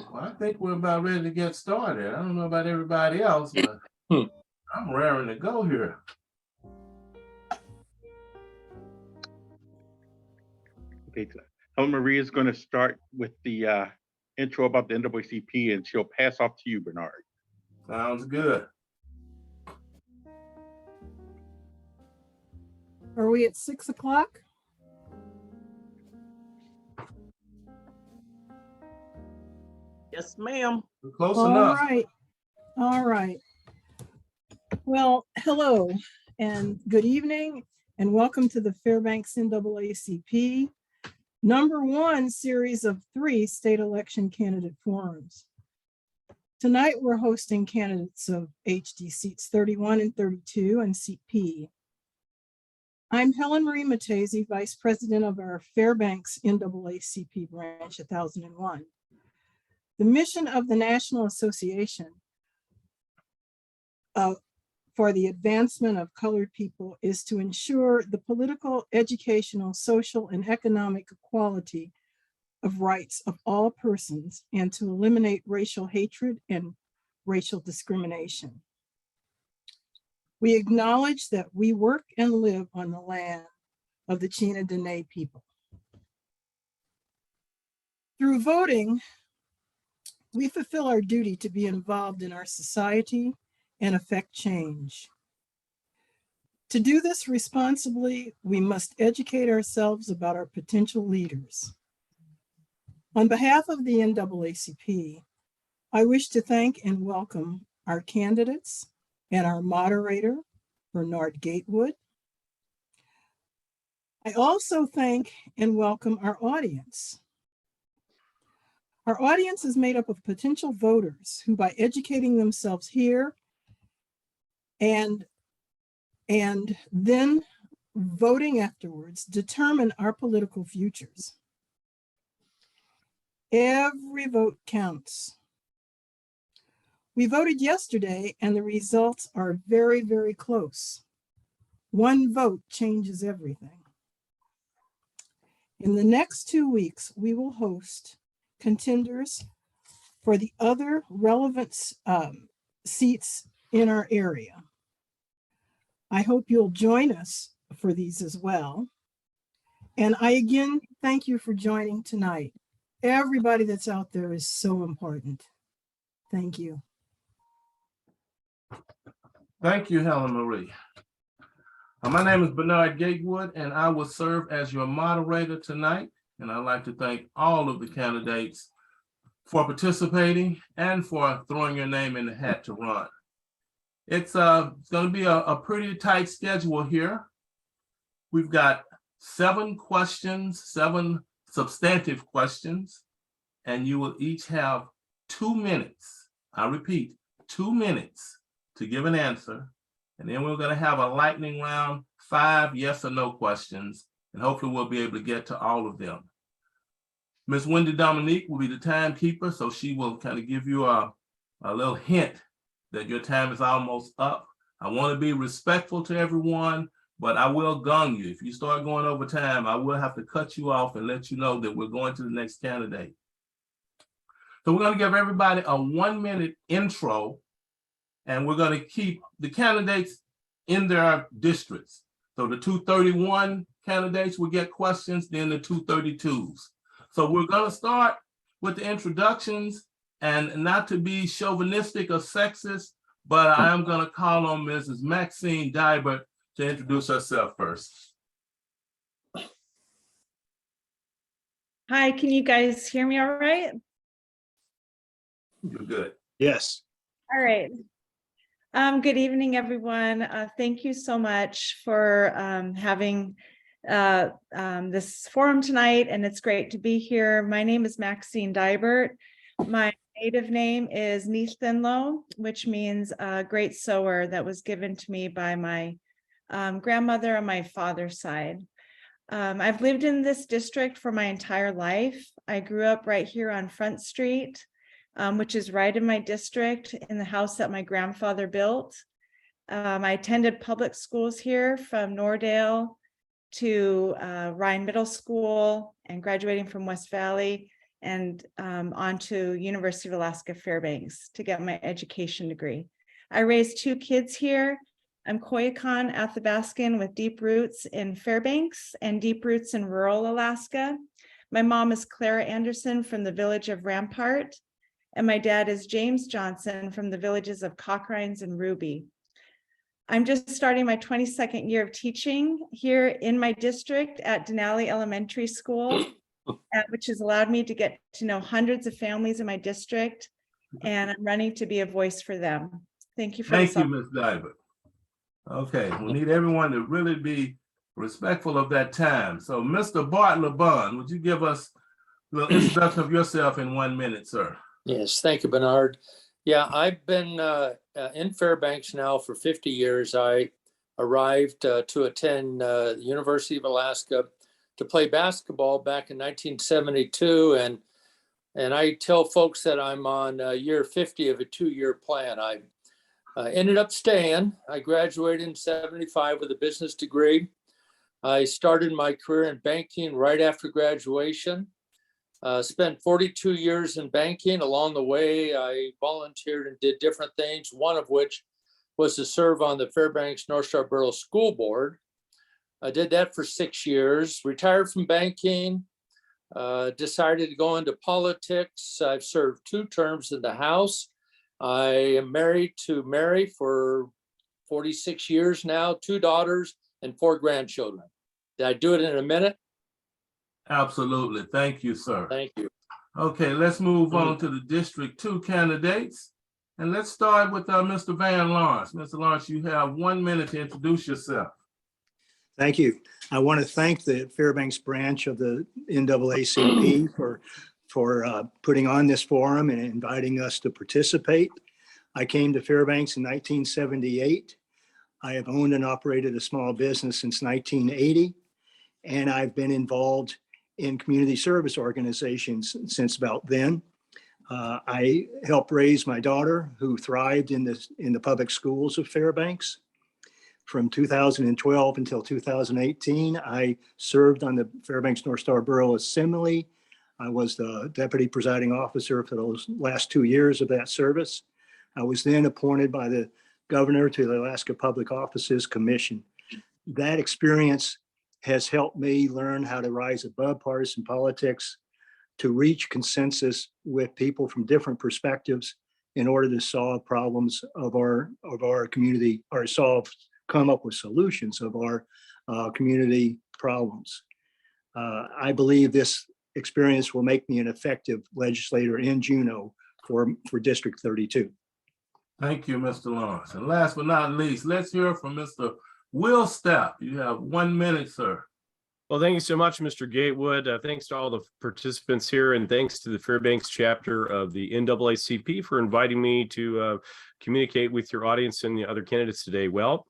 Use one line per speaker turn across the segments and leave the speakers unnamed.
Well, I think we're about ready to get started. I don't know about everybody else, but I'm raring to go here.
Okay, Helen Marie is going to start with the intro about the NAACP, and she'll pass off to you, Bernard.
Sounds good.
Are we at 6 o'clock?
Yes, ma'am.
We're close
All
enough.
right. All right. Well, hello and good evening and welcome to the Fairbanks NAACP #1 series of 3 state election candidate forums. Tonight we're hosting candidates of HD seats 31 and 32 and seat P. I'm Helen Marie Matese, Vice President of our Fairbanks NAACP branch 1001. The mission of the National Association for the Advancement of Colored People is to ensure the political, educational, social, and economic equality of rights of all persons and to eliminate racial hatred and racial discrimination. We acknowledge that we work and live on the land of the Chena Dene people. Through voting, we fulfill our duty to be involved in our society and affect change. To do this responsibly, we must educate ourselves about our potential leaders. On behalf of the NAACP, I wish to thank and welcome our candidates and our moderator, Bernard Gatewood. I also thank and welcome our audience. Our audience is made up of potential voters who, by educating themselves here and then voting afterwards, determine our political futures. Every vote counts. We voted yesterday and the results are very, very close. One vote changes everything. In the next 2 weeks, we will host contenders for the other relevant seats in our area. I hope you'll join us for these as well. And I again thank you for joining tonight. Everybody that's out there is so important. Thank you.
Thank you, Helen Marie. My name is Bernard Gatewood, and I will serve as your moderator tonight. And I'd like to thank all of the candidates for participating and for throwing your name in the hat to run. It's going to be a pretty tight schedule here. We've got 7 questions, 7 substantive questions, and you will each have 2 minutes. I repeat, 2 minutes to give an answer. And then we're going to have a lightning round, 5 yes or no questions, and hopefully we'll be able to get to all of them. Ms. Wendy Dominique will be the timekeeper, so she will kind of give you a little hint that your time is almost up. I want to be respectful to everyone, but I will gong you. If you start going over time, I will have to cut you off and let you know that we're going to the next candidate. So we're going to give everybody a 1-minute intro, and we're going to keep the candidates in their districts. So the 231 candidates will get questions, then the 232s. So we're going to start with the introductions, and not to be chauvinistic or sexist, but I am going to call on Mrs. Maxine Dibert to introduce herself first.
Hi, can you guys hear me all right?
You're good.
Yes.
All right. Good evening, everyone. Thank you so much for having this forum tonight, and it's great to be here. My name is Maxine Dibert. My native name is Nithinlo, which means great sower. That was given to me by my grandmother on my father's side. I've lived in this district for my entire life. I grew up right here on Front Street, which is right in my district, in the house that my grandfather built. I attended public schools here from Nordale to Ryan Middle School and graduating from West Valley. and on to University of Alaska Fairbanks to get my education degree. I raised 2 kids here. I'm Koyukon Athabaskan with deep roots in Fairbanks and deep roots in rural Alaska. My mom is Clara Anderson from the village of Rampart, and my dad is James Johnson from the villages of Cochrines and Ruby. I'm just starting my 22nd year of teaching here in my district at Denali Elementary School, which has allowed me to get to know hundreds of families in my district, and I'm running to be a voice for them. Thank you for
Thank
this.
you, Ms. Dibert. Okay, we need everyone to really be respectful of that time. So Mr. Bart LeBon, would you give us a little introduction of yourself in 1 minute, sir?
Yes, thank you, Bernard. Yeah, I've been in Fairbanks now for 50 years. I arrived to attend the University of Alaska to play basketball back in 1972. And I tell folks that I'm on year 50 of a 2-year plan. I ended up staying. I graduated in 75 with a business degree. I started my career in banking right after graduation. Spent 42 years in banking. Along the way, I volunteered and did different things, one of which was to serve on the Fairbanks North Star Borough School Board. I did that for 6 years, retired from banking, decided to go into politics. I've served 2 terms in the House. I am married to Mary for 46 years now, 2 daughters and 4 grandchildren. Did I do it in a minute?
Absolutely. Thank you, sir.
Thank you.
Okay, let's move on to the District 2 candidates. And let's start with Mr. Van Lawrence. Mr. Lawrence, you have 1 minute to introduce yourself.
Thank you. I want to thank the Fairbanks branch of the NAACP for putting on this forum and inviting us to participate. I came to Fairbanks in 1978. I have owned and operated a small business since 1980, and I've been involved in community service organizations since about then. I helped raise my daughter, who thrived in the public schools of Fairbanks. From 2012 until 2018, I served on the Fairbanks North Star Borough Assembly. I was the deputy presiding officer for those last 2 years of that service. I was then appointed by the governor to the Alaska Public Offices Commission. That experience has helped me learn how to rise above partisan politics, to reach consensus with people from different perspectives in order to solve problems of our community, or come up with solutions of our community problems. I believe this experience will make me an effective legislator in Juneau for District 32.
Thank you, Mr. Lawrence. And last but not least, let's hear from Mr. Will Stapp. You have 1 minute, sir.
Well, thank you so much, Mr. Gatewood. Thanks to all the participants here, and thanks to the Fairbanks chapter of the NAACP for inviting me to communicate with your audience and the other candidates today. Well,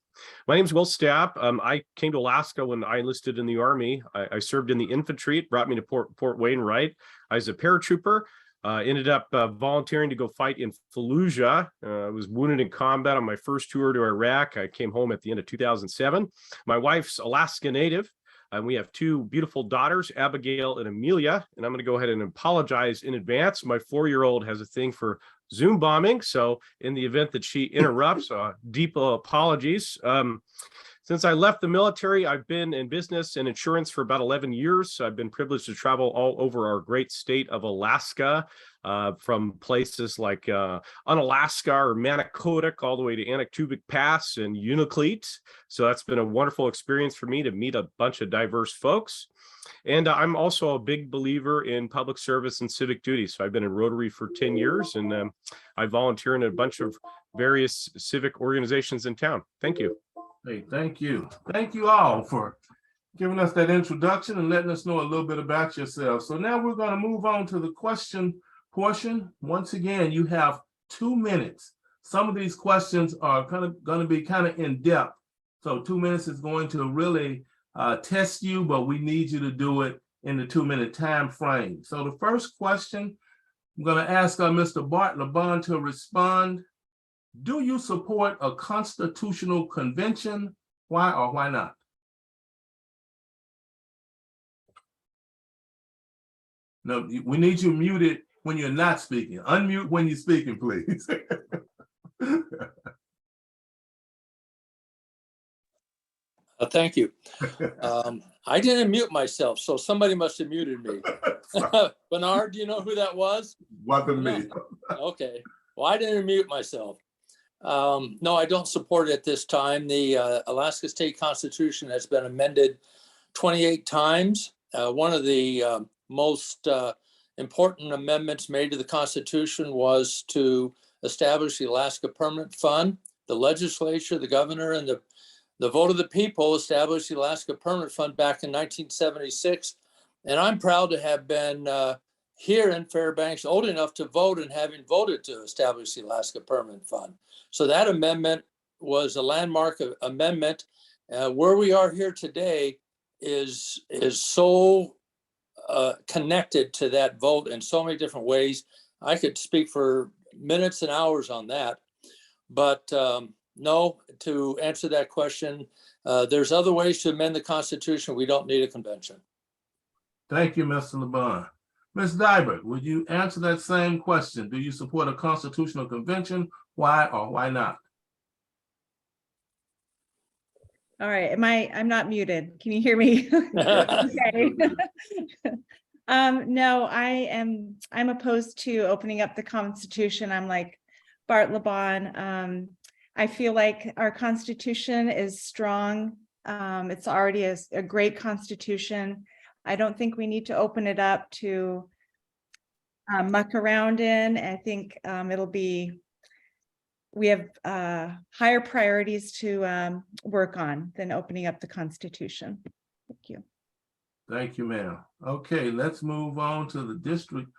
my name is Will Stapp. I came to Alaska when I enlisted in the Army. I served in the infantry. It brought me to Port Wainwright. I was a paratrooper. Ended up volunteering to go fight in Fallujah. I was wounded in combat on my first tour to Iraq. I came home at the end of 2007. My wife's Alaska native, and we have 2 beautiful daughters, Abigail and Amelia. And I'm going to go ahead and apologize in advance. My 4-year-old has a thing for Zoom bombing. So in the event that she interrupts, deep apologies. Since I left the military, I've been in business and insurance for about 11 years. I've been privileged to travel all over our great state of Alaska, from places like Unalaska or Manicodic all the way to Anaktuvuk Pass and Unalakleet. So that's been a wonderful experience for me to meet a bunch of diverse folks. And I'm also a big believer in public service and civic duty. So I've been in Rotary for 10 years, and I volunteer in a bunch of various civic organizations in town. Thank you.
Hey, thank you. Thank you all for giving us that introduction and letting us know a little bit about yourself. So now we're going to move on to the question portion. Once again, you have 2 minutes. Some of these questions are going to be kind of in depth. So 2 minutes is going to really test you, but we need you to do it in the 2-minute time frame. So the first question, I'm going to ask Mr. Bart LeBon to respond. Do you support a constitutional convention? Why or why not? No, we need you muted when you're not speaking. Unmute when you're speaking, please.
Thank you. I didn't mute myself, so somebody must have muted me. Bernard, do you know who that was?
Wasn't me.
Okay. Well, I didn't mute myself. No, I don't support it at this time. The Alaska State Constitution has been amended 28 times. One of the most important amendments made to the Constitution was to establish the Alaska Permanent Fund. The legislature, the governor, and the vote of the people established the Alaska Permanent Fund back in 1976. And I'm proud to have been here in Fairbanks old enough to vote and having voted to establish the Alaska Permanent Fund. So that amendment was a landmark amendment. Where we are here today is so connected to that vote in so many different ways. I could speak for minutes and hours on that. But no, to answer that question, there's other ways to amend the Constitution. We don't need a convention.
Thank you, Mr. LeBon. Ms. Dibert, would you answer that same question? Do you support a constitutional convention? Why or why not?
All right, I'm not muted. Can you hear me? Okay. No, I'm opposed to opening up the Constitution. I'm like Bart LeBon. I feel like our Constitution is strong. It's already a great Constitution. I don't think we need to open it up to muck around in. I think we have higher priorities to work on than opening up the Constitution. Thank you.
Thank you, ma'am. Okay, let's move on to the District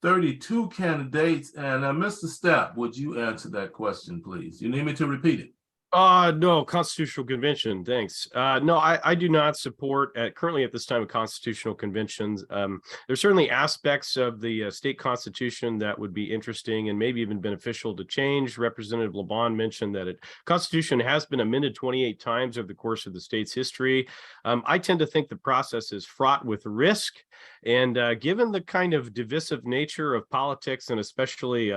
32 candidates. And Mr. Stapp, would you answer that question, please? You need me to repeat it?
No, constitutional convention. Thanks. No, I do not support currently at this time of constitutional conventions. There's certainly aspects of the state constitution that would be interesting and maybe even beneficial to change. Representative LeBon mentioned that constitution has been amended 28 times over the course of the state's history. I tend to think the process is fraught with risk. And given the kind of divisive nature of politics, and especially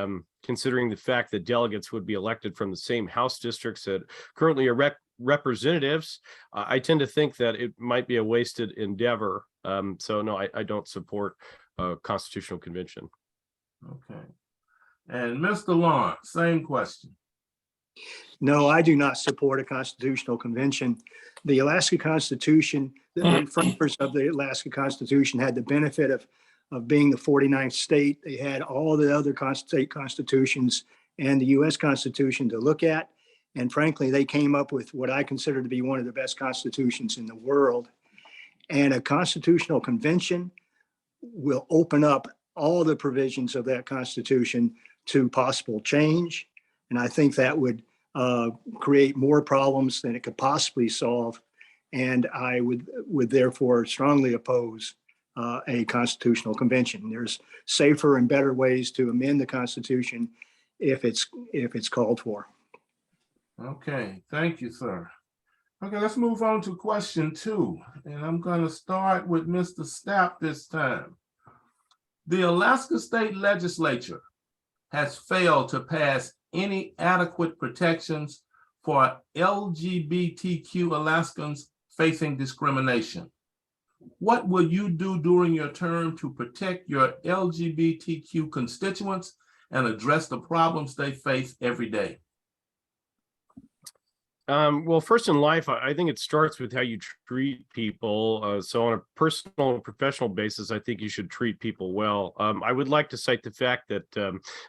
considering the fact that delegates would be elected from the same House districts that currently are representatives, I tend to think that it might be a wasted endeavor. So no, I don't support a constitutional convention.
Okay. And Mr. Lawrence, same question.
No, I do not support a constitutional convention. The Alaska Constitution, the framers of the Alaska Constitution had the benefit of being the 49th state. They had all the other state constitutions and the US Constitution to look at. And frankly, they came up with what I consider to be one of the best constitutions in the world. And a constitutional convention will open up all the provisions of that constitution to possible change. And I think that would create more problems than it could possibly solve. And I would therefore strongly oppose a constitutional convention. There's safer and better ways to amend the Constitution if it's called for.
Okay, thank you, sir. Okay, let's move on to question 2. And I'm going to start with Mr. Stapp this time. The Alaska State Legislature has failed to pass any adequate protections for LGBTQ Alaskans facing discrimination. What will you do during your term to protect your LGBTQ constituents and address the problems they face every day?
Well, first in life, I think it starts with how you treat people. So on a personal and professional basis, I think you should treat people well. I would like to cite the fact that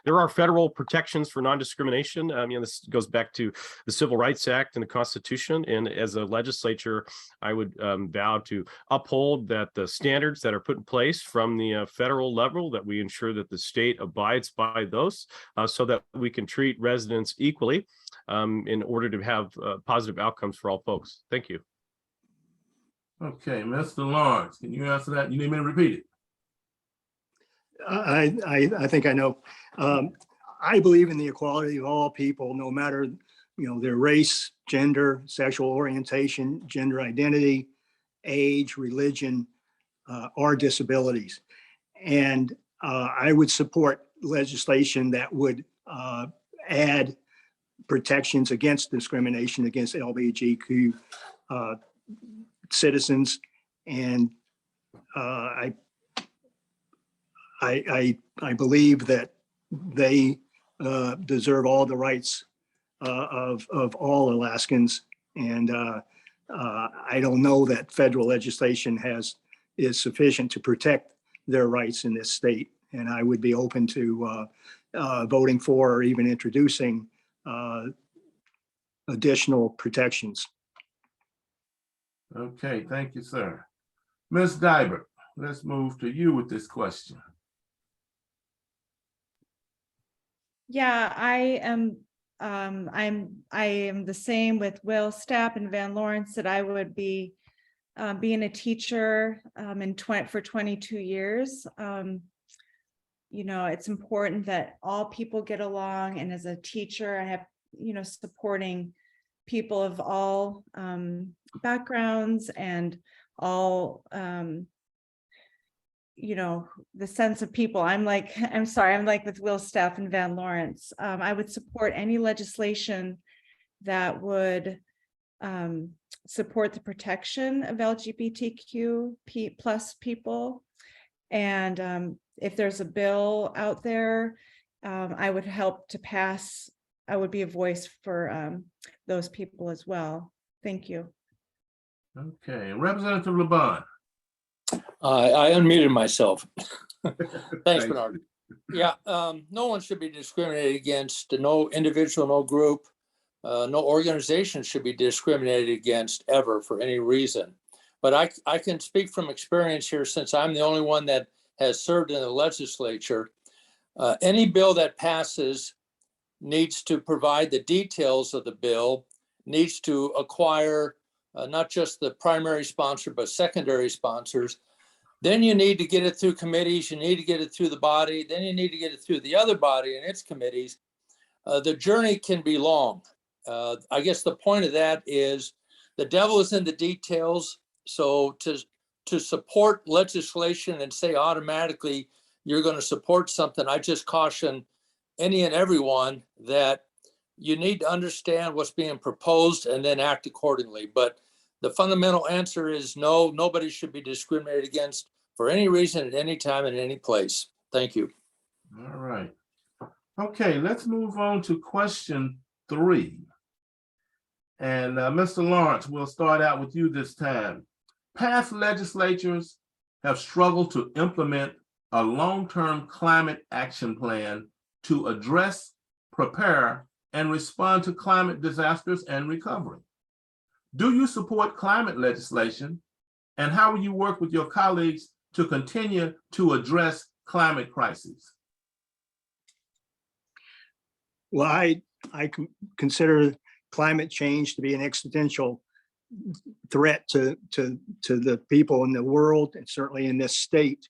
there are federal protections for non-discrimination. This goes back to the Civil Rights Act and the Constitution. And as a legislature, I would vow to uphold that the standards that are put in place from the federal level, that we ensure that the state abides by those so that we can treat residents equally in order to have positive outcomes for all folks. Thank you.
Okay, Mr. Lawrence, can you answer that? You need me to repeat it?
I think I know. I believe in the equality of all people, no matter their race, gender, sexual orientation, gender identity, age, religion, or disabilities. And I would support legislation that would add protections against discrimination against LGBTQ citizens. And I believe that they deserve all the rights of all Alaskans. And I don't know that federal legislation is sufficient to protect their rights in this state. And I would be open to voting for or even introducing additional protections.
Okay, thank you, sir. Ms. Dibert, let's move to you with this question.
Yeah, I am the same with Will, Stapp, and Van Lawrence, that I would be being a teacher for 22 years. You know, it's important that all people get along, and as a teacher, I have, you know, supporting people of all backgrounds and all you know, the sense of people. I'm like with Will, Stapp, and Van Lawrence. I would support any legislation that would support the protection of LGBTQ plus people. And if there's a bill out there, I would help to pass. I would be a voice for those people as well. Thank you.
Okay, Representative LeBon.
I unmuted myself. Thanks,
Thank
Bernard. Yeah, no one should be discriminated against, no individual, no group, no organization should be discriminated against ever for any reason. But I can speak from experience here, since I'm the only one that has served in the legislature. Any bill that passes needs to provide the details of the bill, needs to acquire not just the primary sponsor, but secondary sponsors. Then you need to get it through committees, you need to get it through the body, then you need to get it through the other body and its committees. The journey can be long. I guess the point of that is the devil is in the details. So to support legislation and say automatically you're going to support something, I just caution any and everyone that you need to understand what's being proposed and then act accordingly. But the fundamental answer is no, nobody should be discriminated against for any reason at any time in any place. Thank you.
All right. Okay, let's move on to question 3. And Mr. Lawrence, we'll start out with you this time. Past legislatures have struggled to implement a long-term climate action plan to address, prepare, and respond to climate disasters and recovery. Do you support climate legislation? And how will you work with your colleagues to continue to address climate crises?
Well, I consider climate change to be an existential threat to the people in the world, and certainly in this state.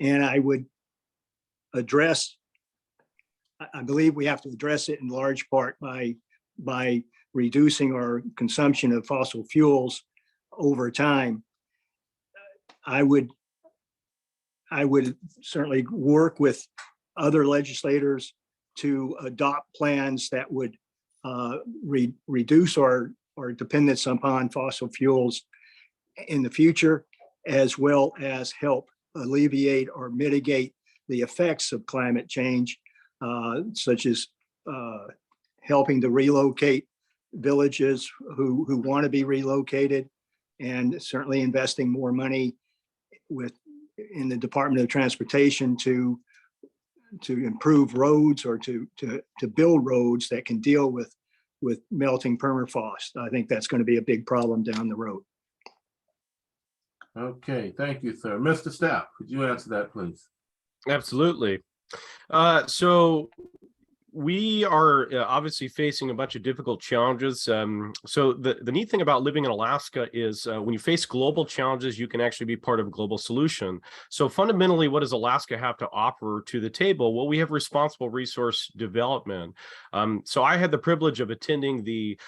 And I would address, I believe we have to address it in large part by reducing our consumption of fossil fuels over time. I would certainly work with other legislators to adopt plans that would reduce our dependence upon fossil fuels in the future, as well as help alleviate or mitigate the effects of climate change, such as helping to relocate villages who want to be relocated, and certainly investing more money in the Department of Transportation to improve roads or to build roads that can deal with melting permafrost. I think that's going to be a big problem down the road.
Okay, thank you, sir. Mr. Stapp, could you answer that, please?
Absolutely. So we are obviously facing a bunch of difficult challenges. So the neat thing about living in Alaska is when you face global challenges, you can actually be part of a global solution. So fundamentally, what does Alaska have to offer to the table? Well, we have responsible resource development. So I had the privilege of attending the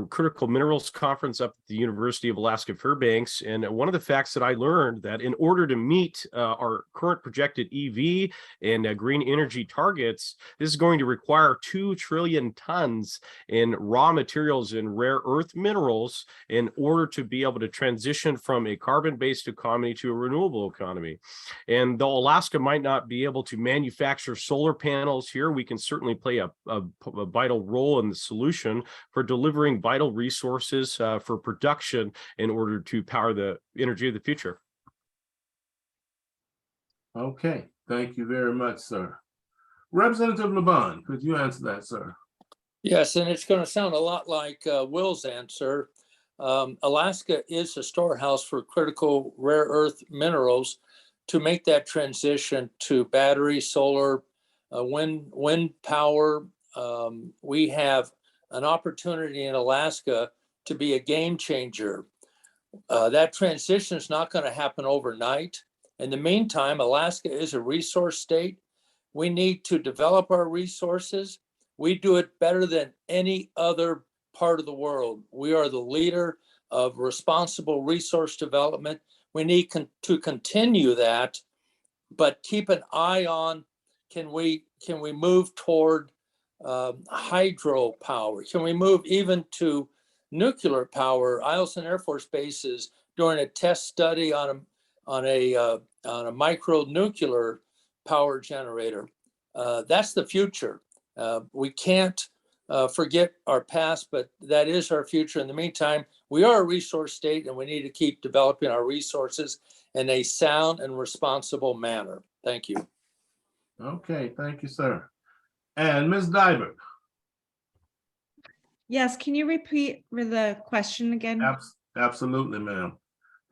Critical Minerals Conference up at the University of Alaska Fairbanks. And one of the facts that I learned that in order to meet our current projected EV and green energy targets, this is going to require 2 trillion tons in raw materials and rare earth minerals in order to be able to transition from a carbon-based economy to a renewable economy. And though Alaska might not be able to manufacture solar panels here, we can certainly play a vital role in the solution for delivering vital resources for production in order to power the energy of the future.
Okay, thank you very much, sir. Representative LeBon, could you answer that, sir?
Yes, and it's going to sound a lot like Will's answer. Alaska is a storehouse for critical rare earth minerals. To make that transition to battery, solar, wind power, we have an opportunity in Alaska to be a game changer. That transition is not going to happen overnight. In the meantime, Alaska is a resource state. We need to develop our resources. We do it better than any other part of the world. We are the leader of responsible resource development. We need to continue that, but keep an eye on, can we move toward hydropower? Can we move even to nuclear power? Eielson Air Force Base is doing a test study on a micro nuclear power generator. That's the future. We can't forget our past, but that is our future. In the meantime, we are a resource state and we need to keep developing our resources in a sound and responsible manner. Thank you.
Okay, thank you, sir. And Ms. Dibert.
Yes, can you repeat the question again?
Absolutely, ma'am.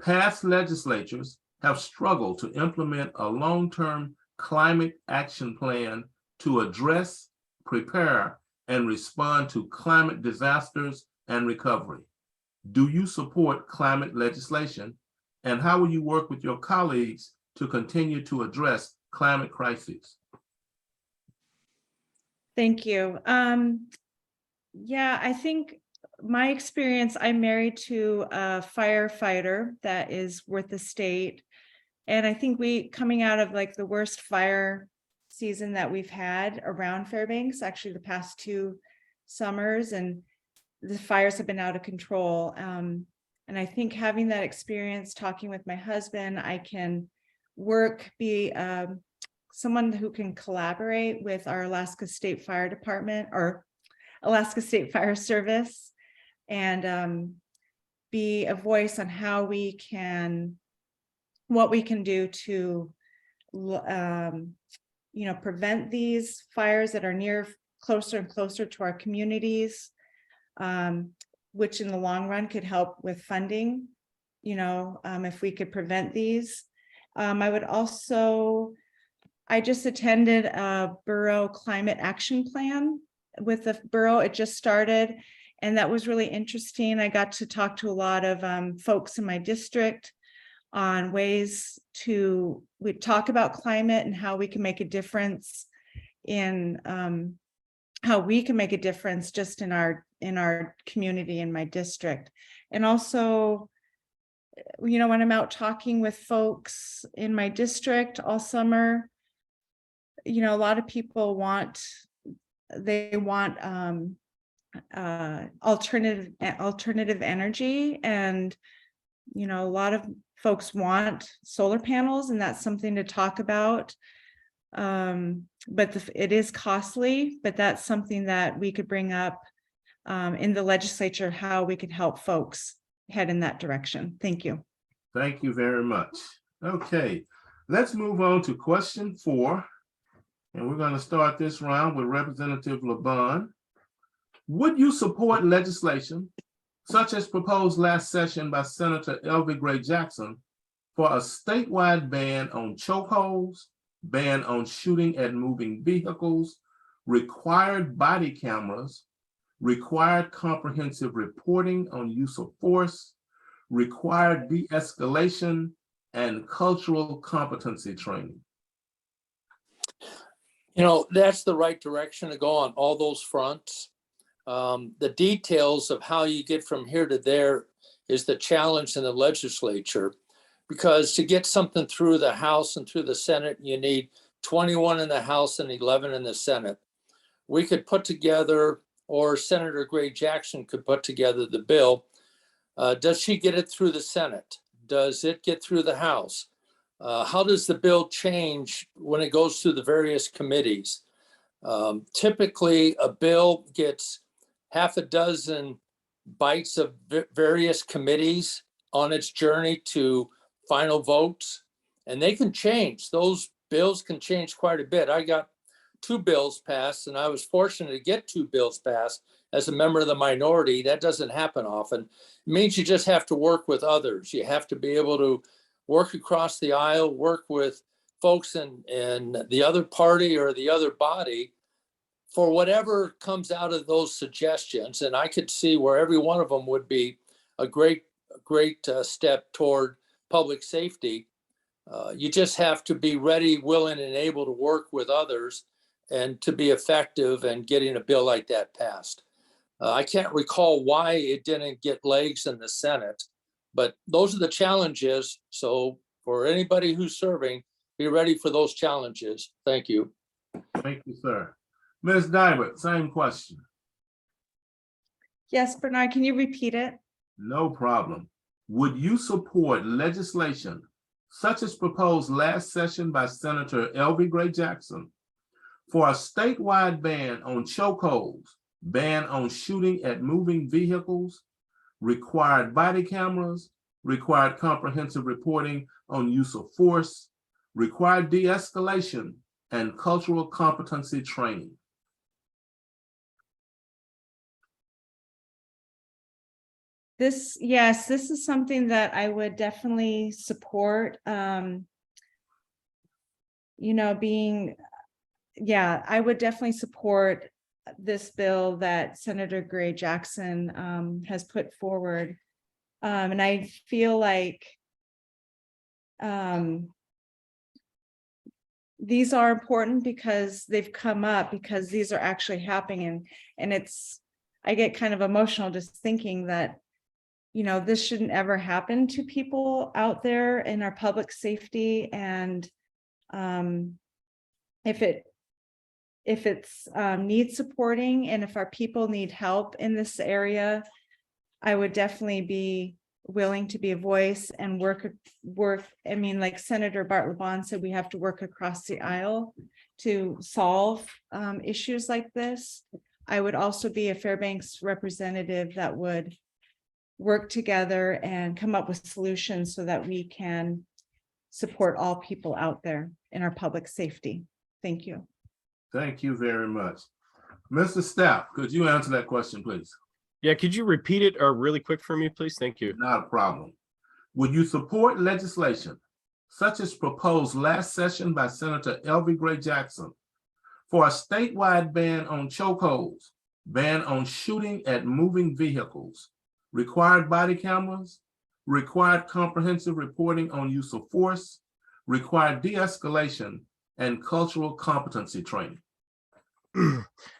Past legislatures have struggled to implement a long-term climate action plan to address, prepare, and respond to climate disasters and recovery. Do you support climate legislation? And how will you work with your colleagues to continue to address climate crises?
Thank you. Yeah, I think my experience, I'm married to a firefighter that is with the state. And I think coming out of like the worst fire season that we've had around Fairbanks, actually the past 2 summers, and the fires have been out of control. And I think having that experience, talking with my husband, I can be someone who can collaborate with our Alaska State Fire Department or Alaska State Fire Service, and be a voice on how what we can do to prevent these fires that are closer and closer to our communities, which in the long run could help with funding, if we could prevent these. I just attended a borough climate action plan with the borough. It just started, and that was really interesting. I got to talk to a lot of folks in my district on ways we talk about climate and how we can make a difference in just in our community in my district. And also, when I'm out talking with folks in my district all summer, a lot of people want alternative energy, and a lot of folks want solar panels, and that's something to talk about. But it is costly, but that's something that we could bring up in the legislature, how we could help folks head in that direction. Thank you.
Thank you very much. Okay, let's move on to question 4. And we're going to start this round with Representative LeBon. Would you support legislation such as proposed last session by Senator Elvie Gray Jackson for a statewide ban on chokeholds, ban on shooting at moving vehicles, required body cameras, required comprehensive reporting on use of force, required de-escalation, and cultural competency training.
You know, that's the right direction to go on all those fronts. The details of how you get from here to there is the challenge in the legislature, because to get something through the House and through the Senate, you need 21 in the House and 11 in the Senate. We could put together, or Senator Gray Jackson could put together the bill. Does she get it through the Senate? Does it get through the House? How does the bill change when it goes through the various committees? Typically, a bill gets half a dozen bites of various committees on its journey to final votes, and they can change. Those bills can change quite a bit. I got 2 bills passed, and I was fortunate to get 2 bills passed as a member of the minority. That doesn't happen often. It means you just have to work with others. You have to be able to work across the aisle, work with folks in the other party or the other body for whatever comes out of those suggestions. And I could see where every one of them would be a great step toward public safety. You just have to be ready, willing, and able to work with others and to be effective in getting a bill like that passed. I can't recall why it didn't get legs in the Senate, but those are the challenges. So for anybody who's serving, be ready for those challenges. Thank you.
Thank you, sir. Ms. Dibert, same question.
Yes, Bernard, can you repeat it?
No problem. Would you support legislation such as proposed last session by Senator L.B. Gray Jackson for a statewide ban on chokeholds, ban on shooting at moving vehicles, required body cameras, required comprehensive reporting on use of force, required de-escalation, and cultural competency training?
Yes, this is something that I would definitely support. I would definitely support this bill that Senator Gray Jackson has put forward. And I feel like these are important because they've come up, because these are actually happening. And I get kind of emotional just thinking that, this shouldn't ever happen to people out there in our public safety. And if it's needs supporting, and if our people need help in this area, I would definitely be willing to be a voice and work. I mean, like Senator Bart LeBon said, we have to work across the aisle to solve issues like this. I would also be a Fairbanks representative that would work together and come up with solutions so that we can support all people out there in our public safety. Thank you.
Thank you very much. Mr. Stapp, could you answer that question, please?
Yeah, could you repeat it really quick for me, please? Thank you.
Not a problem. Would you support legislation such as proposed last session by Senator L.B. Gray Jackson for a statewide ban on chokeholds, ban on shooting at moving vehicles, required body cameras, required comprehensive reporting on use of force, required de-escalation, and cultural competency training?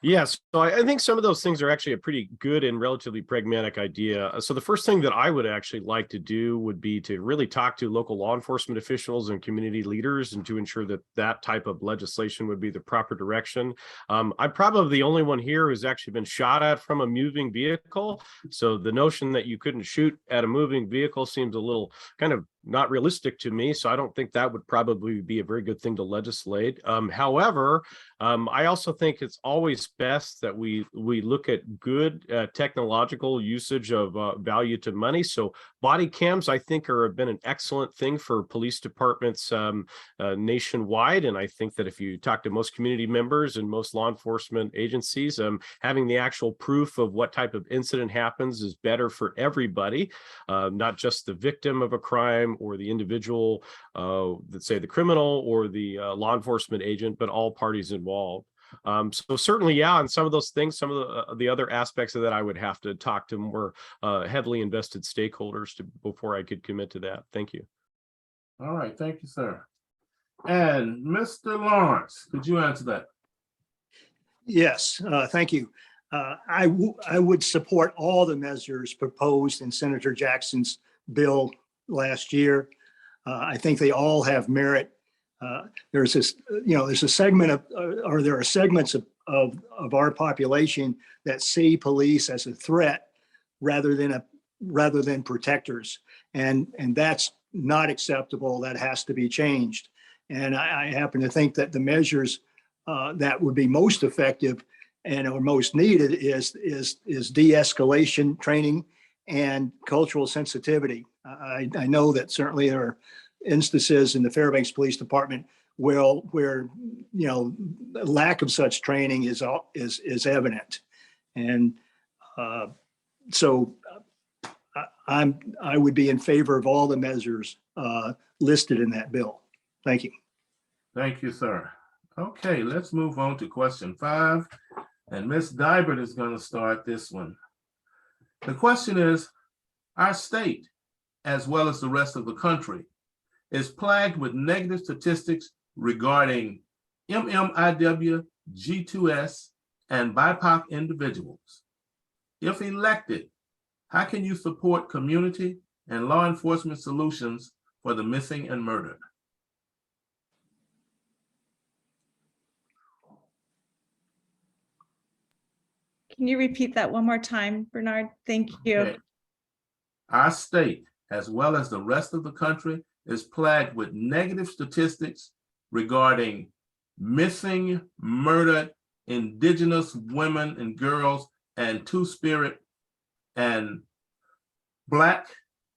Yes, so I think some of those things are actually a pretty good and relatively pragmatic idea. So the first thing that I would actually like to do would be to really talk to local law enforcement officials and community leaders, and to ensure that that type of legislation would be the proper direction. I'm probably the only one here who's actually been shot at from a moving vehicle. So the notion that you couldn't shoot at a moving vehicle seems a little kind of not realistic to me. So I don't think that would probably be a very good thing to legislate. However, I also think it's always best that we look at good technological usage of value to money. So body cams, I think, have been an excellent thing for police departments nationwide. And I think that if you talk to most community members and most law enforcement agencies, having the actual proof of what type of incident happens is better for everybody, not just the victim of a crime or the individual, let's say the criminal or the law enforcement agent, but all parties involved. So certainly, yeah, on some of those things, some of the other aspects of that, I would have to talk to more heavily invested stakeholders before I could commit to that. Thank you.
All right, thank you, sir. And Mr. Lawrence, could you answer that?
Yes, thank you. I would support all the measures proposed in Senator Jackson's bill last year. I think they all have merit. There's this, there's a segment of, or there are segments of our population that see police as a threat rather than protectors. And that's not acceptable. That has to be changed. And I happen to think that the measures that would be most effective and are most needed is de-escalation training and cultural sensitivity. I know that certainly there are instances in the Fairbanks Police Department where lack of such training is evident, and so I would be in favor of all the measures listed in that bill. Thank you.
Thank you, sir. Okay, let's move on to question 5. And Ms. Dibert is going to start this one. The question is, our state, as well as the rest of the country, is plagued with negative statistics regarding MMIW, G2S, and BIPOC individuals. If elected, how can you support community and law enforcement solutions for the missing and murdered?
Can you repeat that one more time, Bernard? Thank you.
Okay. Our state, as well as the rest of the country, is plagued with negative statistics regarding missing, murdered Indigenous women and girls and Two-Spirit and Black,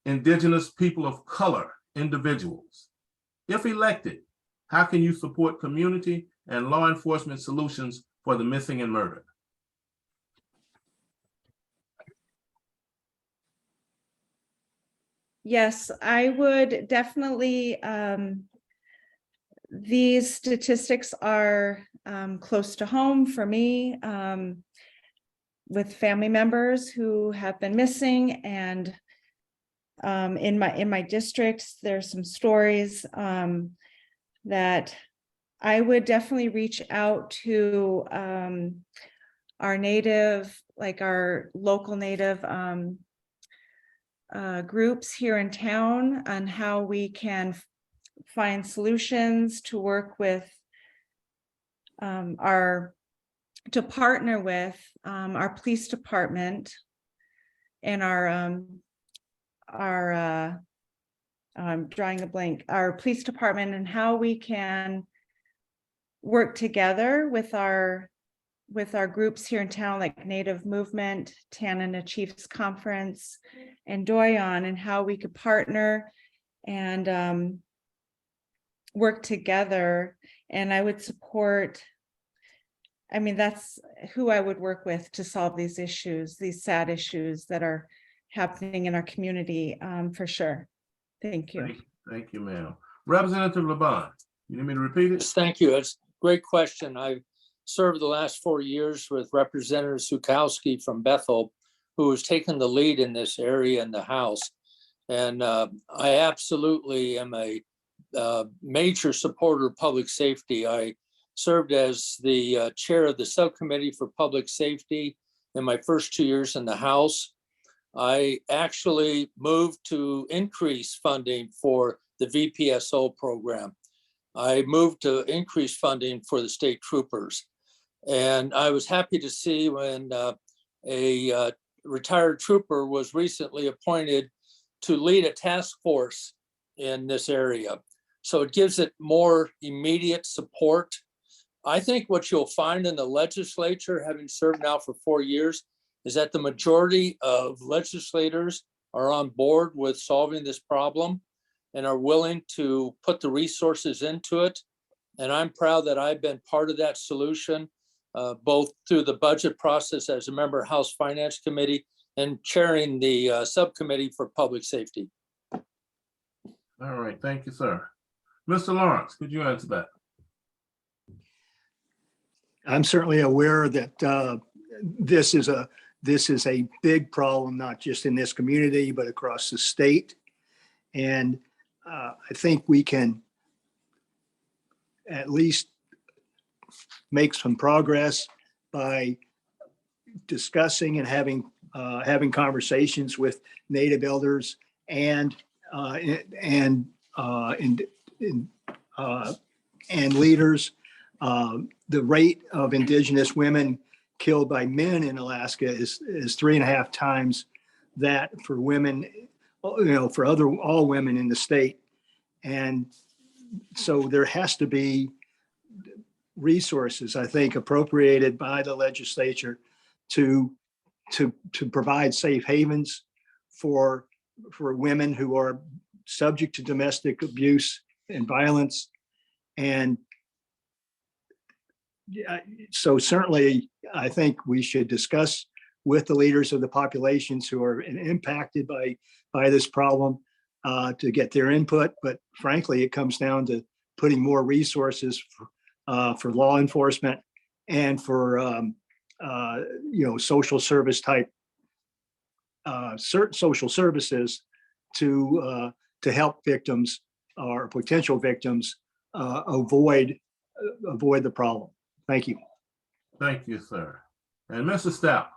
Indigenous people of color individuals. If elected, how can you support community and law enforcement solutions for the missing and murdered?
Yes, I would definitely, these statistics are close to home for me, with family members who have been missing, and in my districts, there's some stories that I would definitely reach out to our native, like our local native groups here in town on how we can find solutions to work with to partner with our police department and I'm drawing a blank, our police department, and how we can work together with our groups here in town, like Native Movement, Tanana Chiefs Conference, and Doyon, and how we could partner and work together. And I would support, I mean, that's who I would work with to solve these issues, these sad issues that are happening in our community, for sure. Thank you.
Thank you, ma'am. Representative LeBon, you need me to repeat it?
Yes, thank you. It's a great question. I've served the last 4 years with Representative Sukowski from Bethel, who has taken the lead in this area in the House. And I absolutely am a major supporter of public safety. I served as the chair of the subcommittee for public safety in my first 2 years in the House. I actually moved to increase funding for the VPSO program. I moved to increase funding for the state troopers. And I was happy to see when a retired trooper was recently appointed to lead a task force in this area. So it gives it more immediate support. I think what you'll find in the legislature, having served now for 4 years, is that the majority of legislators are on board with solving this problem and are willing to put the resources into it. And I'm proud that I've been part of that solution, both through the budget process as a member of House Finance Committee and chairing the subcommittee for public safety.
All right, thank you, sir. Mr. Lawrence, could you answer that?
I'm certainly aware that this is a big problem, not just in this community, but across the state. And I think we can at least make some progress by discussing and having conversations with Native elders and leaders. The rate of Indigenous women killed by men in Alaska is 3.5 times that for women, for all women in the state. And so there has to be resources, I think, appropriated by the legislature to provide safe havens for women who are subject to domestic abuse and violence. And so certainly, I think we should discuss with the leaders of the populations who are impacted by this problem to get their input. But frankly, it comes down to putting more resources for law enforcement and for social service type social services to help victims or potential victims avoid the problem. Thank you.
Thank you, sir. And Mr. Stapp.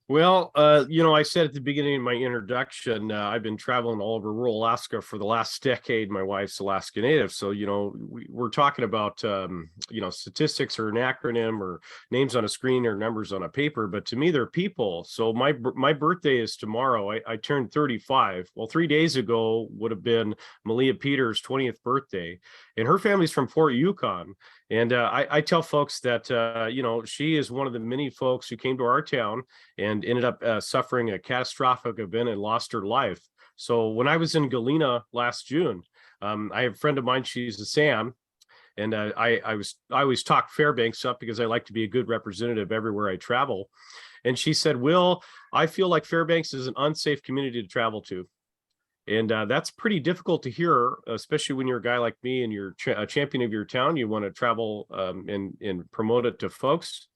Well, I said at the beginning of my introduction, I've been traveling all over rural Alaska for the last decade. My wife's Alaska Native. So, we're talking about, statistics or an acronym or names on a screen or numbers on a paper. But to me, they're people. So my birthday is tomorrow. I turned 35. Well, 3 days ago would have been Malia Peters' 20th birthday. And her family's from Fort Yukon. And I tell folks that, she is one of the many folks who came to our town and ended up suffering a catastrophic event and lost her life. So when I was in Galena last June, I have a friend of mine, she's a Sam, and I always talk Fairbanks up because I like to be a good representative everywhere I travel. And she said, Will, I feel like Fairbanks is an unsafe community to travel to. And that's pretty difficult to hear, especially when you're a guy like me and you're a champion of your town. You want to travel and promote it to folks.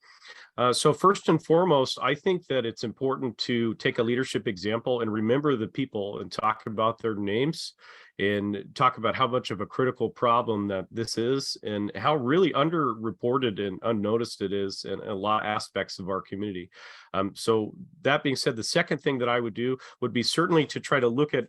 So first and foremost, I think that it's important to take a leadership example and remember the people and talk about their names and talk about how much of a critical problem that this is and how really underreported and unnoticed it is in a lot of aspects of our community. So that being said, the second thing that I would do would be certainly to try to look at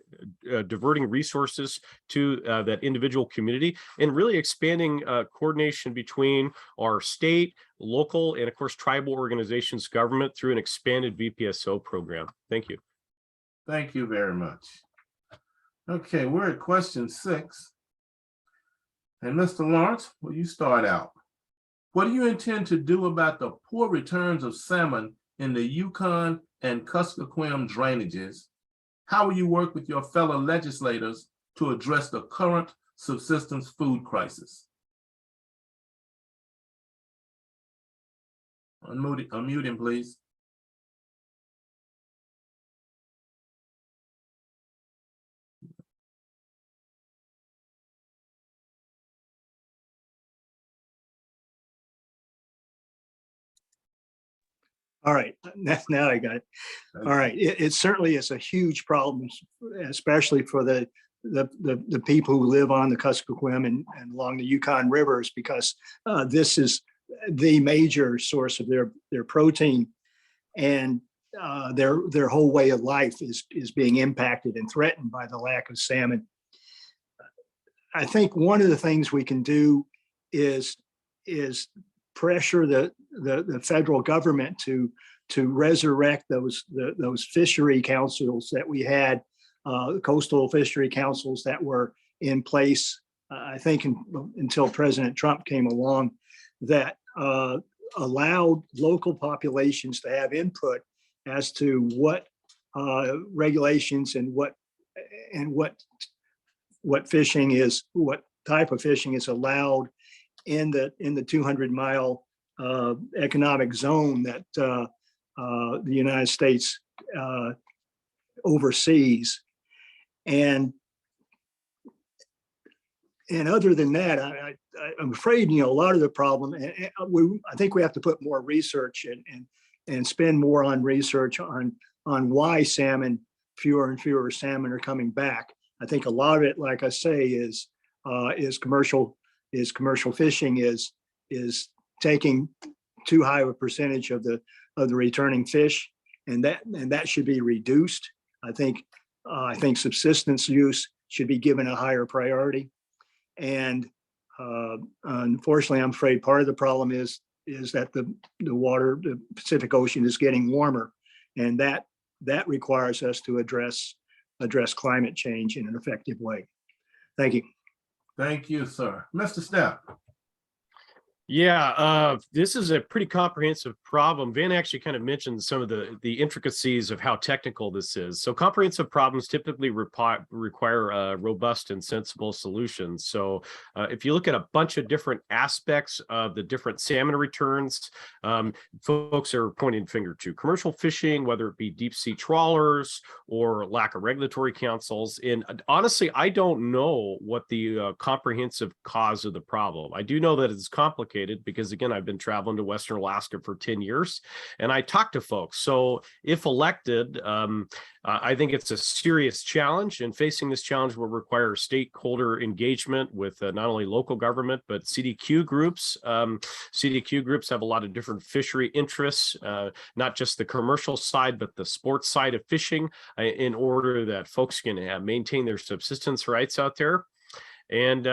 diverting resources to that individual community and really expanding coordination between our state, local, and of course, tribal organizations, government through an expanded VPSO program. Thank you.
Thank you very much. Okay, we're at question 6. And Mr. Lawrence, will you start out? What do you intend to do about the poor returns of salmon in the Yukon and Kuskokwim drainages? How will you work with your fellow legislators to address the current subsistence food crisis? Unmute him, please.
All right, now I got it. All right, it certainly is a huge problem, especially for the people who live on the Kuskokwim and along the Yukon rivers, because this is the major source of their protein, and their whole way of life is being impacted and threatened by the lack of salmon. I think one of the things we can do is pressure the federal government to resurrect those fishery councils that we had, coastal fishery councils that were in place, I think until President Trump came along, that allowed local populations to have input as to what regulations and what fishing is, what type of fishing is allowed in the 200-mile economic zone that the United States oversees. And And other than that, I'm afraid, a lot of the problem, I think we have to put more research and spend more on research on why fewer and fewer salmon are coming back. I think a lot of it, like I say, is commercial fishing is taking too high of a percentage of the returning fish, and that should be reduced. I think subsistence use should be given a higher priority. And unfortunately, I'm afraid part of the problem is that the Pacific Ocean is getting warmer, and that requires us to address climate change in an effective way. Thank you.
Thank you, sir. Mr. Stapp.
Yeah, this is a pretty comprehensive problem. Van actually kind of mentioned some of the intricacies of how technical this is. So comprehensive problems typically require robust and sensible solutions. So if you look at a bunch of different aspects of the different salmon returns, folks are pointing finger to commercial fishing, whether it be deep sea trawlers or lack of regulatory councils. And honestly, I don't know what the comprehensive cause of the problem. I do know that it's complicated because, again, I've been traveling to Western Alaska for 10 years and I talk to folks. So if elected, I think it's a serious challenge, and facing this challenge will require stakeholder engagement with not only local government, but CDQ groups. CDQ groups have a lot of different fishery interests, not just the commercial side, but the sports side of fishing, in order that folks can maintain their subsistence rights out there. And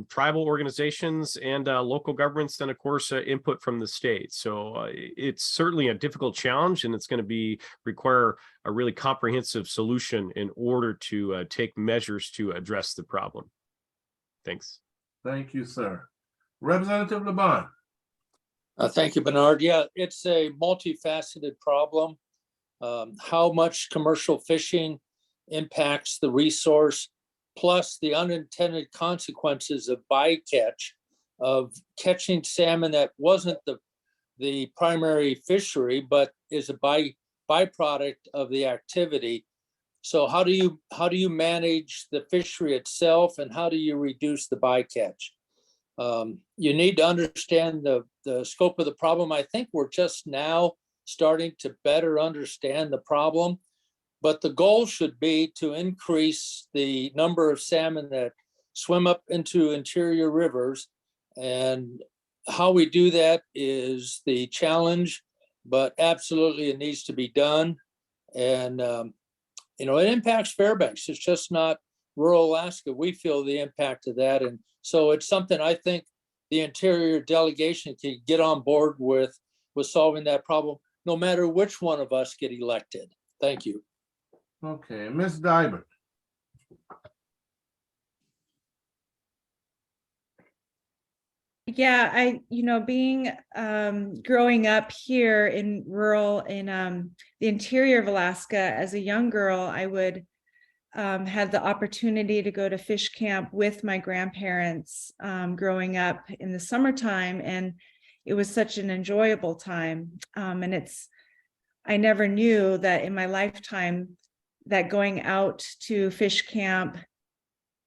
tribal organizations and local governments, then of course input from the state. So it's certainly a difficult challenge, and it's going to require a really comprehensive solution in order to take measures to address the problem. Thanks.
Thank you, sir. Representative LeBon.
Thank you, Bernard. Yeah, it's a multifaceted problem. How much commercial fishing impacts the resource, plus the unintended consequences of bycatch, of catching salmon that wasn't the primary fishery, but is a byproduct of the activity. So how do you manage the fishery itself, and how do you reduce the bycatch? You need to understand the scope of the problem. I think we're just now starting to better understand the problem. But the goal should be to increase the number of salmon that swim up into interior rivers. And how we do that is the challenge, but absolutely it needs to be done. And, it impacts Fairbanks. It's just not rural Alaska. We feel the impact of that. And so it's something I think the Interior delegation can get on board with solving that problem, no matter which one of us get elected. Thank you.
Okay, Ms. Dibert.
Yeah, being growing up here in the interior of Alaska as a young girl, I would had the opportunity to go to fish camp with my grandparents growing up in the summertime, and it was such an enjoyable time. And I never knew that in my lifetime that going out to fish camp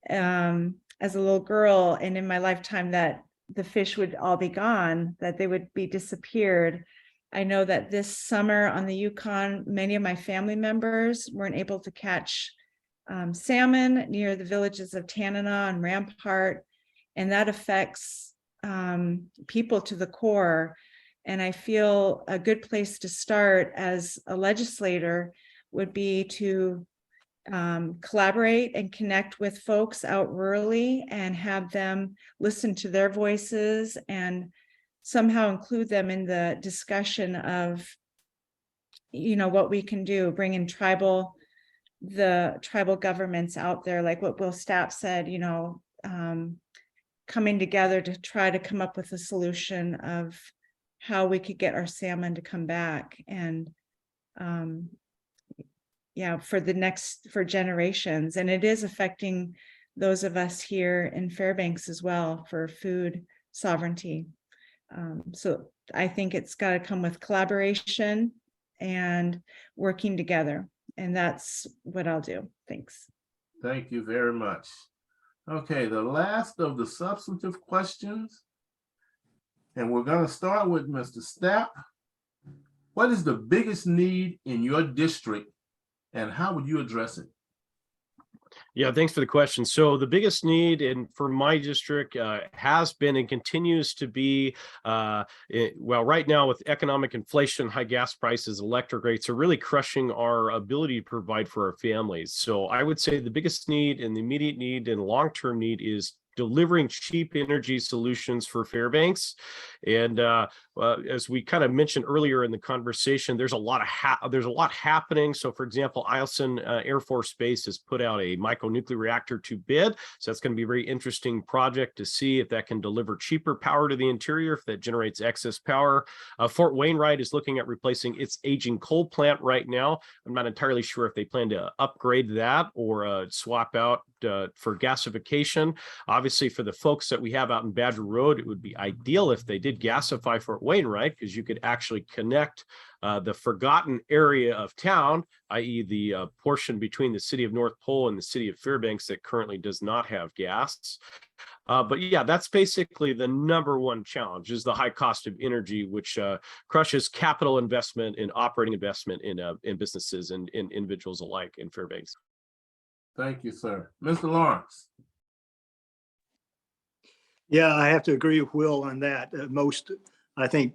as a little girl, and in my lifetime that the fish would all be gone, that they would be disappeared. I know that this summer on the Yukon, many of my family members weren't able to catch salmon near the villages of Tanana and Rampart, and that affects people to the core. And I feel a good place to start as a legislator would be to collaborate and connect with folks out rurally and have them listen to their voices and somehow include them in the discussion of, what we can do, bring in the tribal governments out there, like what Will Stapp said, coming together to try to come up with a solution of how we could get our salmon to come back. And for generations. And it is affecting those of us here in Fairbanks as well for food sovereignty. So I think it's got to come with collaboration and working together. And that's what I'll do. Thanks.
Thank you very much. Okay, the last of the substantive questions. And we're gonna start with Mr. Stapp. What is the biggest need in your district and how would you address it?
Yeah, thanks for the question. So the biggest need for my district has been and continues to be, well, right now with economic inflation, high gas prices, electric rates are really crushing our ability to provide for our families. So I would say the biggest need and the immediate need and long-term need is delivering cheap energy solutions for Fairbanks. And as we kind of mentioned earlier in the conversation, there's a lot happening. So for example, Eielson Air Force Base has put out a micronuclear reactor to bid. So that's going to be a very interesting project to see if that can deliver cheaper power to the interior, if that generates excess power. Fort Wainwright is looking at replacing its aging coal plant right now. I'm not entirely sure if they plan to upgrade that or swap out for gasification. Obviously, for the folks that we have out in Badger Road, it would be ideal if they did gasify Fort Wainwright, because you could actually connect the forgotten area of town, i.e. the portion between the city of North Pole and the city of Fairbanks that currently does not have gas. But yeah, that's basically the number one challenge, is the high cost of energy, which crushes capital investment and operating investment in businesses and in individuals alike in Fairbanks.
Thank you, sir. Mr. Lawrence.
Yeah, I have to agree with Will on that. Most, I think,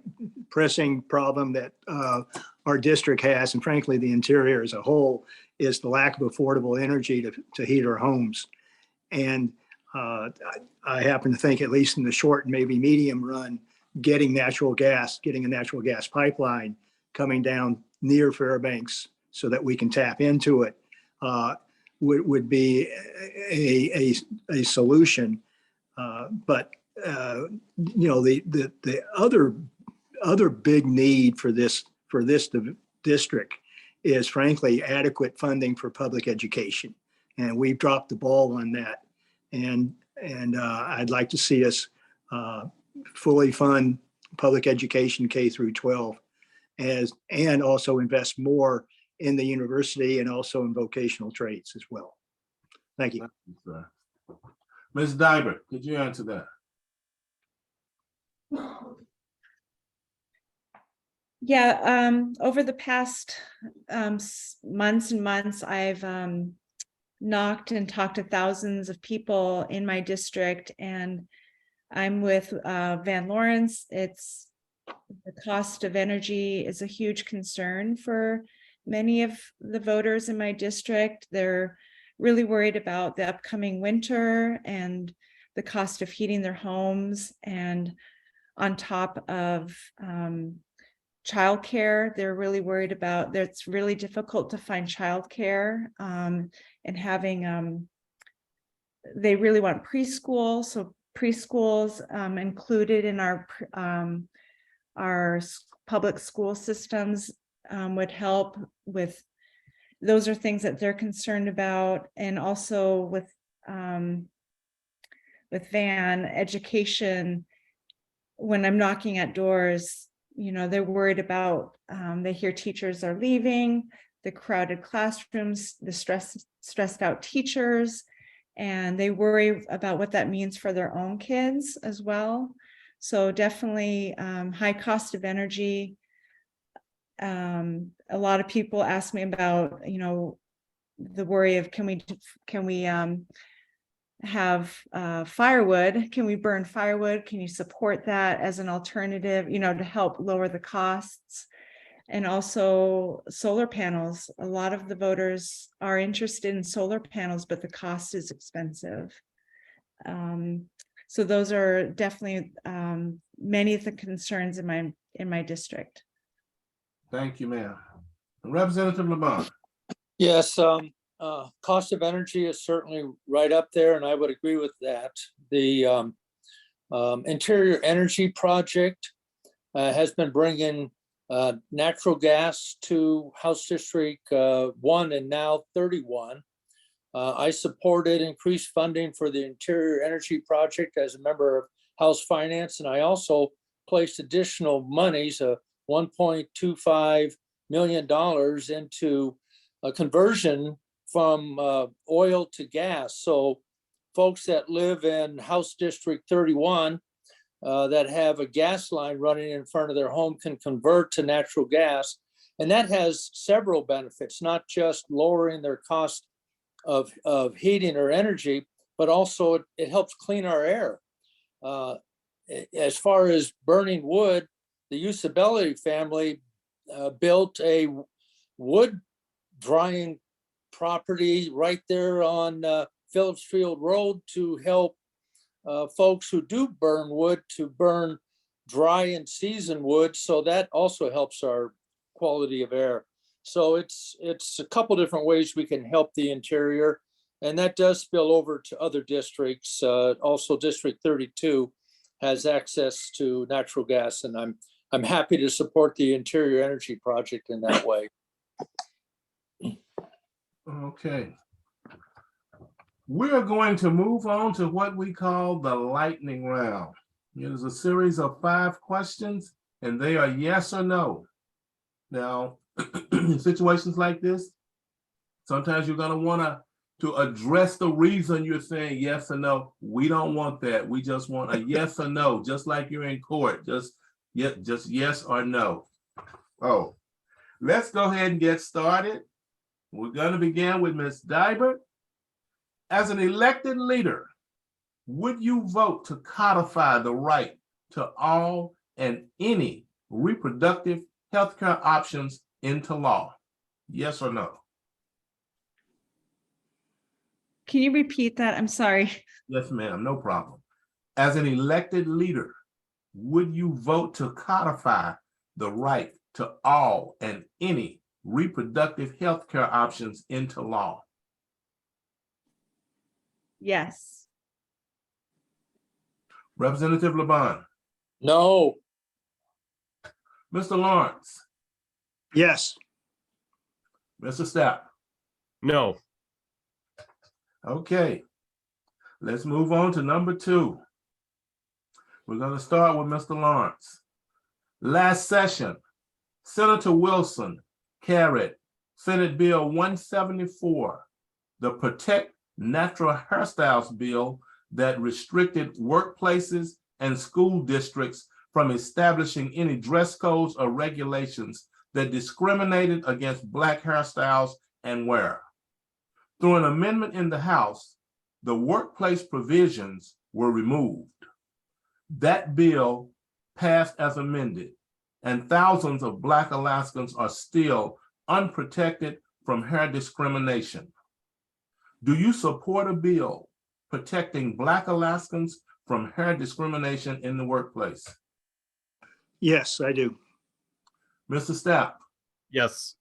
pressing problem that our district has, and frankly, the interior as a whole, is the lack of affordable energy to heat our homes. And I happen to think, at least in the short and maybe medium run, getting a natural gas pipeline coming down near Fairbanks so that we can tap into it would be a solution. But you know, the other big need for this district is frankly adequate funding for public education, and we've dropped the ball on that. And I'd like to see us fully fund public education K through 12, and also invest more in the university and also in vocational trades as well. Thank you.
Thank you, sir. Ms. Dibert, could you answer that?
Yeah, over the past months and months, I've knocked and talked to thousands of people in my district, and I'm with Van Lawrence. It's the cost of energy is a huge concern for many of the voters in my district. They're really worried about the upcoming winter and the cost of heating their homes, and on top of childcare, they're really worried about that. It's really difficult to find childcare, and having they really want preschool, so preschools included in our public school systems would help with. Those are things that they're concerned about, and also with Van education. When I'm knocking at doors, you know, they're worried about, they hear teachers are leaving, the crowded classrooms, the stressed out teachers, and they worry about what that means for their own kids as well. So definitely high cost of energy. A lot of people ask me about, you know, the worry of can we have firewood? Can we burn firewood? Can you support that as an alternative, you know, to help lower the costs? And also solar panels. A lot of the voters are interested in solar panels, but the cost is expensive. So those are definitely many of the concerns in my district.
Thank you, ma'am. Representative LeBon.
Yes, cost of energy is certainly right up there, and I would agree with that. The Interior Energy Project has been bringing natural gas to House District 1 and now 31. I supported increased funding for the Interior Energy Project as a member of House Finance, and I also placed additional monies, $1.25 million into a conversion from oil to gas. So folks that live in House District 31 that have a gas line running in front of their home can convert to natural gas. And that has several benefits, not just lowering their cost of heating or energy, but also it helps clean our air. As far as burning wood, the Usability family built a wood drying property right there on Phillips Field Road to help folks who do burn wood to burn dry and seasoned wood. So that also helps our quality of air. So it's a couple different ways we can help the interior, and that does spill over to other districts. Also, District 32 has access to natural gas, and I'm happy to support the interior energy project in that way.
Okay. We are going to move on to what we call the lightning round. It is a series of 5 questions, and they are yes or no. Now, in situations like this, sometimes you're going to want to address the reason you're saying yes or no. We don't want that. We just want a yes or no, just like you're in court. Just yes or no. Oh, let's go ahead and get started. We're going to begin with Ms. Dibert. As an elected leader, would you vote to codify the right to all and any reproductive healthcare options into law? Yes or no?
Can you repeat that? I'm sorry.
Yes, ma'am, no problem. As an elected leader, would you vote to codify the right to all and any reproductive healthcare options into law?
Yes.
Representative LeBon.
No.
Mr. Lawrence.
Yes.
Mr. Stapp.
No.
Okay, let's move on to number 2. We're going to start with Mr. Lawrence. Last session, Senator Wilson carried Senate Bill 174, the Protect Natural Hairstyles bill that restricted workplaces and school districts from establishing any dress codes or regulations that discriminated against Black hairstyles and wear. Through an amendment in the House, the workplace provisions were removed. That bill passed as amended, and thousands of Black Alaskans are still unprotected from hair discrimination. Do you support a bill protecting Black Alaskans from hair discrimination in the workplace?
Yes, I do.
Mr. Stapp.
Yes.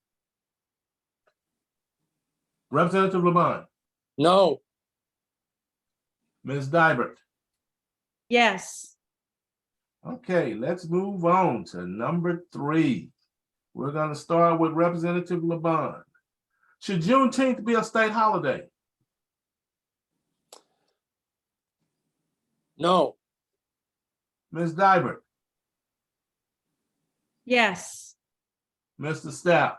Representative LeBon.
No.
Ms. Dibert.
Yes.
Okay, let's move on to number 3. We're going to start with Representative LeBon. Should Juneteenth be a state holiday?
No.
Ms. Dibert.
Yes.
Mr. Stapp.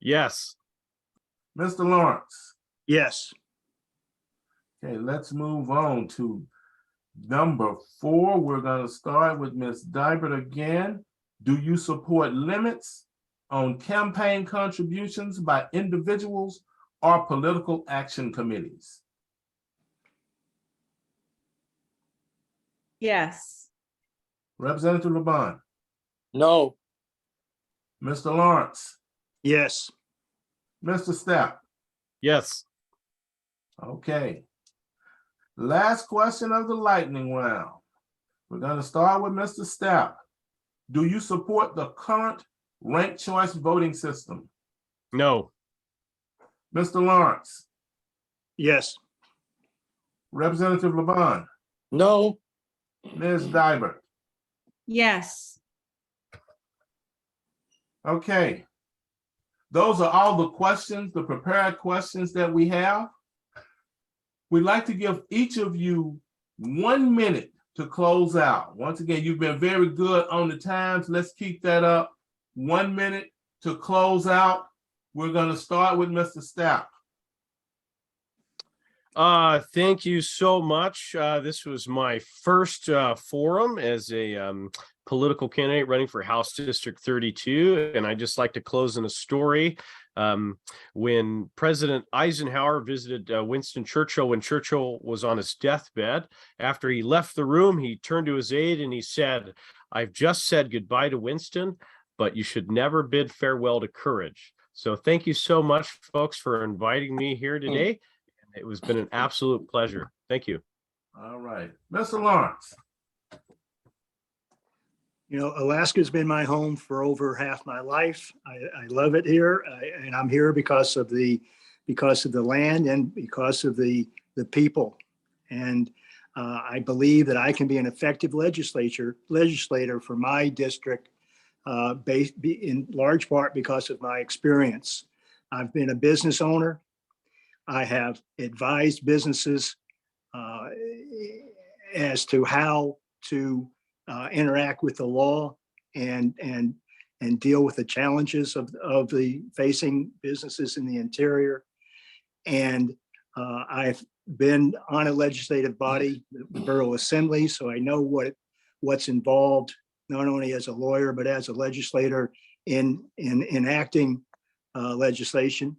Yes.
Mr. Lawrence.
Yes.
Okay, let's move on to number 4. We're going to start with Ms. Dibert again. Do you support limits on campaign contributions by individuals or political action committees?
Yes.
Representative LeBon.
No.
Mr. Lawrence.
Yes.
Mr. Stapp.
Yes.
Okay. Last question of the lightning round. We're going to start with Mr. Stapp. Do you support the current ranked choice voting system?
No.
Mr. Lawrence.
Yes.
Representative LeBon.
No.
Ms. Dibert.
Yes.
Okay. Those are all the questions, the prepared questions that we have. We'd like to give each of you 1 minute to close out. Once again, you've been very good on the times. Let's keep that up. 1 minute to close out. We're going to start with Mr. Stapp.
Thank you so much. This was my first forum as a political candidate running for House District 32. And I just like to close in a story. When President Eisenhower visited Winston Churchill when Churchill was on his deathbed, after he left the room, he turned to his aide and he said, "I've just said goodbye to Winston, but you should never bid farewell to courage." So thank you so much, folks, for inviting me here today. It was been an absolute pleasure. Thank you.
All right, Mr. Lawrence.
You know, Alaska's been my home for over half my life. I love it here, and I'm here because of the land and because of the people. And I believe that I can be an effective legislator for my district, in large part because of my experience. I've been a business owner. I have advised businesses as to how to interact with the law and deal with the challenges of the facing businesses in the interior. And I've been on a legislative body, the Borough Assembly, so I know what's involved, not only as a lawyer, but as a legislator in enacting legislation.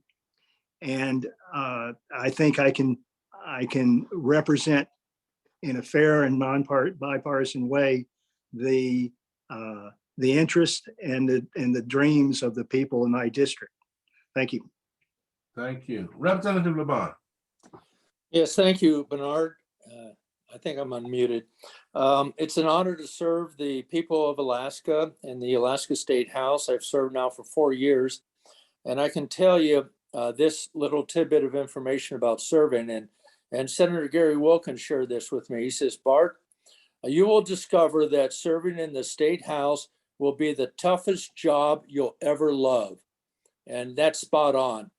And I think I can represent in a fair and bipartisan way the interest and the dreams of the people in my district. Thank you.
Thank you. Representative LeBon.
Yes, thank you, Bernard. I think I'm unmuted. It's an honor to serve the people of Alaska in the Alaska State House. I've served now for 4 years, and I can tell you this little tidbit of information about serving, and Senator Gary Wilkins shared this with me. He says, "Bart, you will discover that serving in the State House will be the toughest job you'll ever love." And that's spot on.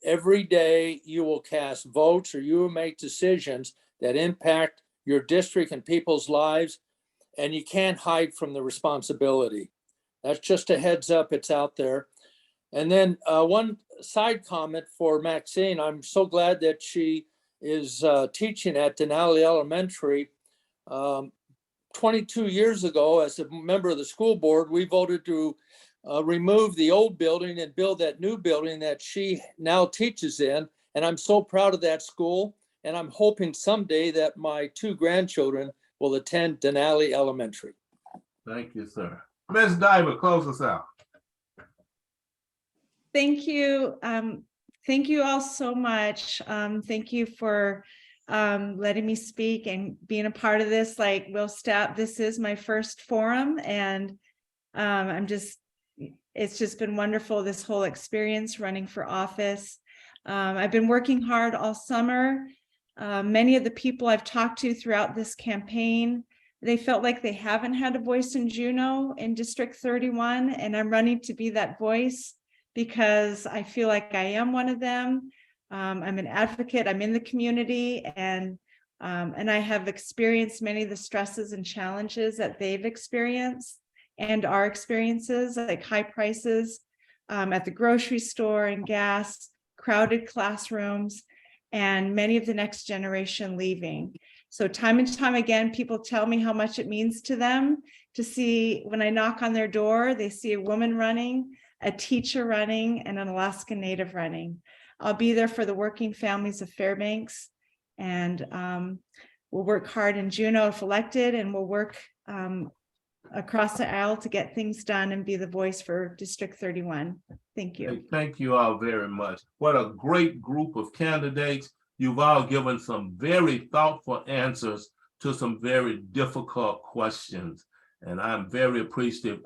Every day you will cast votes or you will make decisions that impact your district and people's lives, and you can't hide from the responsibility. That's just a heads up, it's out there. And then one side comment for Maxine. I'm so glad that she is teaching at Denali Elementary. 22 years ago, as a member of the school board, we voted to remove the old building and build that new building that she now teaches in. And I'm so proud of that school. And I'm hoping someday that my 2 grandchildren will attend Denali Elementary.
Thank you, sir. Ms. Dibert, close us out.
Thank you. Thank you all so much. Thank you for letting me speak and being a part of this. Like Will Stapp, this is my first forum, and it's just been wonderful, this whole experience running for office. I've been working hard all summer. Many of the people I've talked to throughout this campaign, they felt like they haven't had a voice in Juneau in District 31, and I'm running to be that voice because I feel like I am one of them. I'm an advocate, I'm in the community, and I have experienced many of the stresses and challenges that they've experienced and our experiences, like high prices at the grocery store and gas, crowded classrooms, and many of the next generation leaving. So time and time again, people tell me how much it means to them to see, when I knock on their door, they see a woman running, a teacher running, and an Alaska Native running. I'll be there for the working families of Fairbanks, and we'll work hard in Juneau if elected, and we'll work across the aisle to get things done and be the voice for District 31. Thank you.
Thank you all very much. What a great group of candidates. You've all given some very thoughtful answers to some very difficult questions, and I'm very appreciative.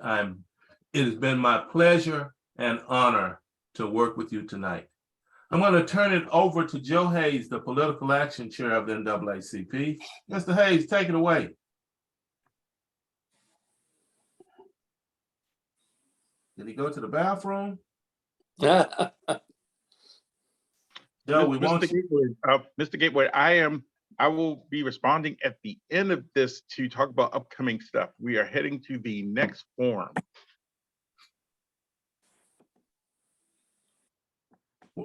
It has been my pleasure and honor to work with you tonight. I'm going to turn it over to Joe Hayes, the Political Action Chair of the NAACP. Mr. Hayes, take it away. Did he go to the bathroom? Joe, we want you.
Mr. Gatewood, I will be responding at the end of this to talk about upcoming stuff. We are heading to the next forum.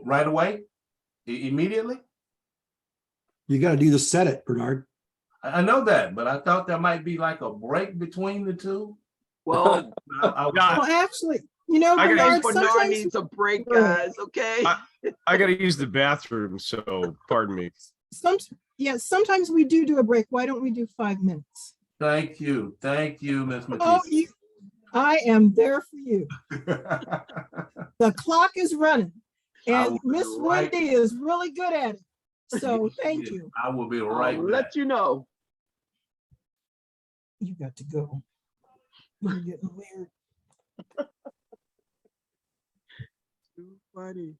Right away? Immediately?
You got to do the set it, Bernard.
I know that, but I thought there might be like a break between the two.
Well,
Yeah,
Well, actually, you know,
I gotta
Bernard,
Bernard
sometimes
needs a break,
Right.
guys, okay?
I got to use the bathroom, so pardon me.
sometimes we do a break. Why don't we do 5 minutes?
Thank you, Ms.
Oh,
Matisse.
I am there for you. The clock is running,
I
and
will be
Miss
right-
Wendy is really good at it. So thank you.
I will be
I'll
right back.
let you know.
You got to go. You're getting weird.
Too funny.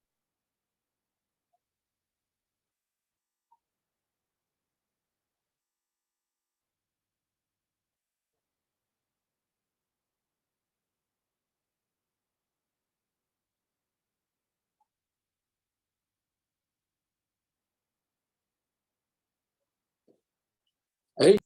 Hey,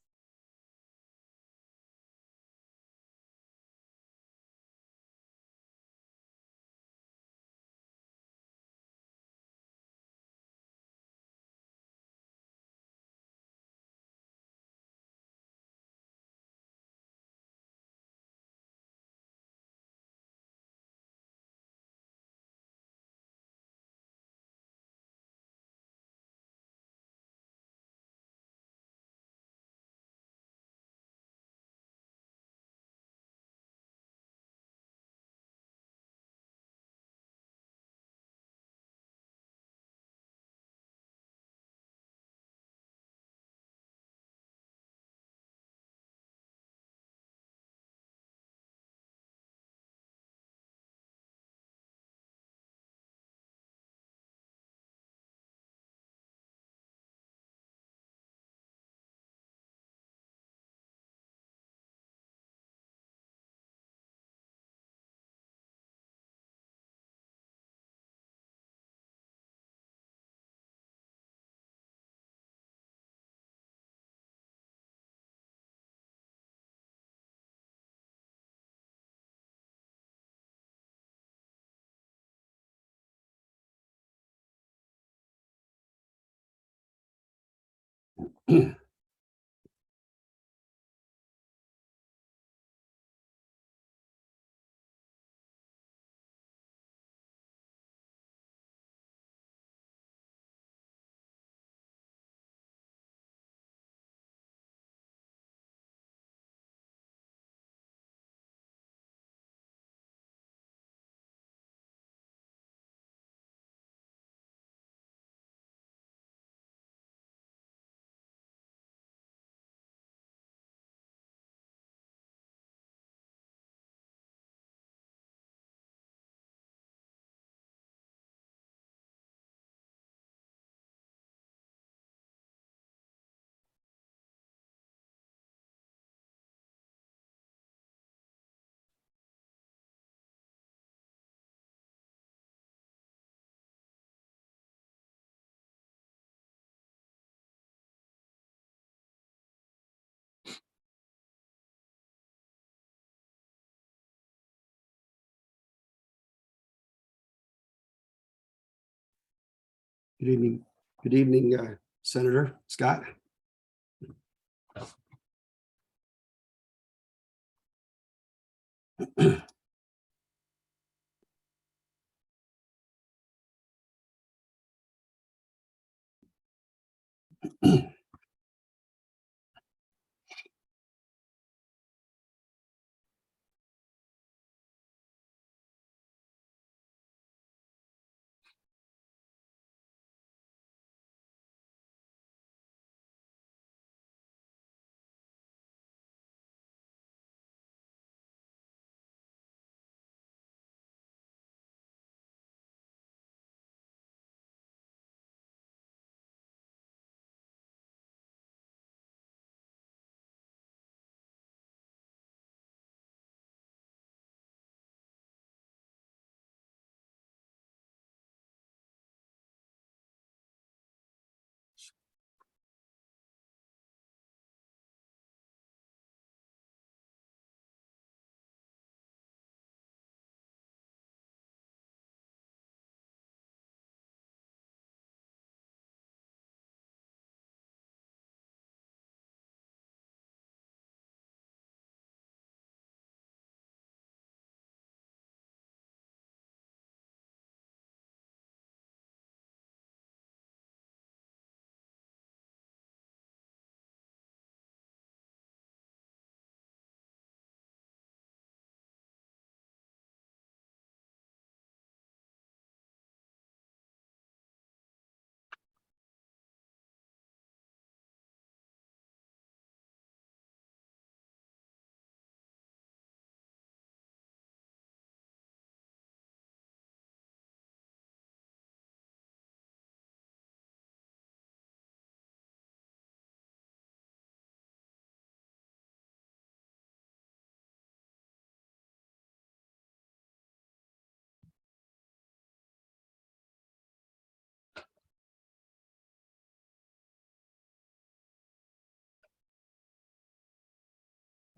Good evening. Good evening, Senator Scott.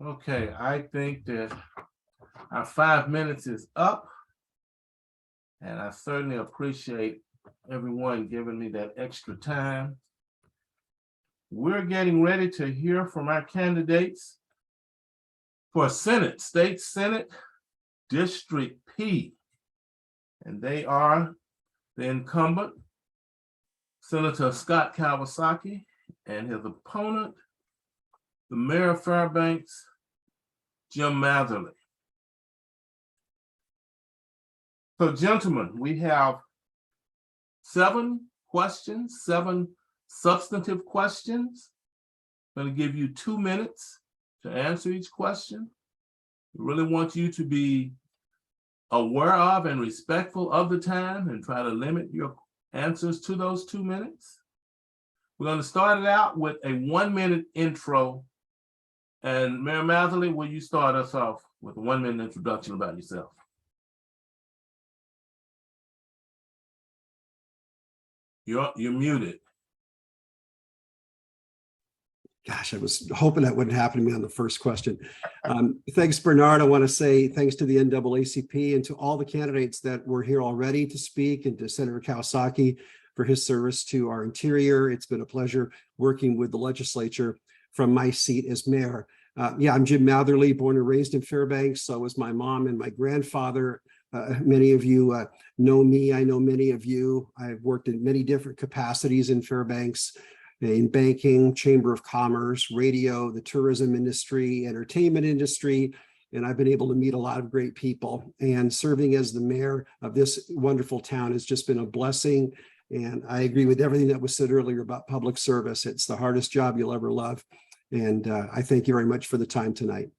Okay, I think that our 5 minutes is up. And I certainly appreciate everyone giving me that extra time. We're getting ready to hear from our candidates for Senate, State Senate, District P. And they are the incumbent, Senator Scott Kawasaki, and his opponent, the Mayor of Fairbanks, Jim Matherly. So gentlemen, we have 7 questions, 7 substantive questions. I'm going to give you 2 minutes to answer each question. We really want you to be aware of and respectful of the time and try to limit your answers to those 2 minutes. We're going to start it out with a 1-minute intro. And Mayor Matherly, will you start us off with a 1-minute introduction about yourself? You're muted.
Gosh, I was hoping that wouldn't happen to me on the first question. Thanks, Bernard. I want to say thanks to the NAACP and to all the candidates that were here already to speak, and to Senator Kawasaki for his service to our interior. It's been a pleasure working with the legislature from my seat as mayor. Yeah, I'm Jim Matherly, born and raised in Fairbanks. So was my mom and my grandfather. Many of you know me. I know many of you. I've worked in many different capacities in Fairbanks, in banking, chamber of commerce, radio, the tourism industry, entertainment industry, and I've been able to meet a lot of great people. And serving as the mayor of this wonderful town has just been a blessing. And I agree with everything that was said earlier about public service. It's the hardest job you'll ever love. And I thank you very much for the time tonight.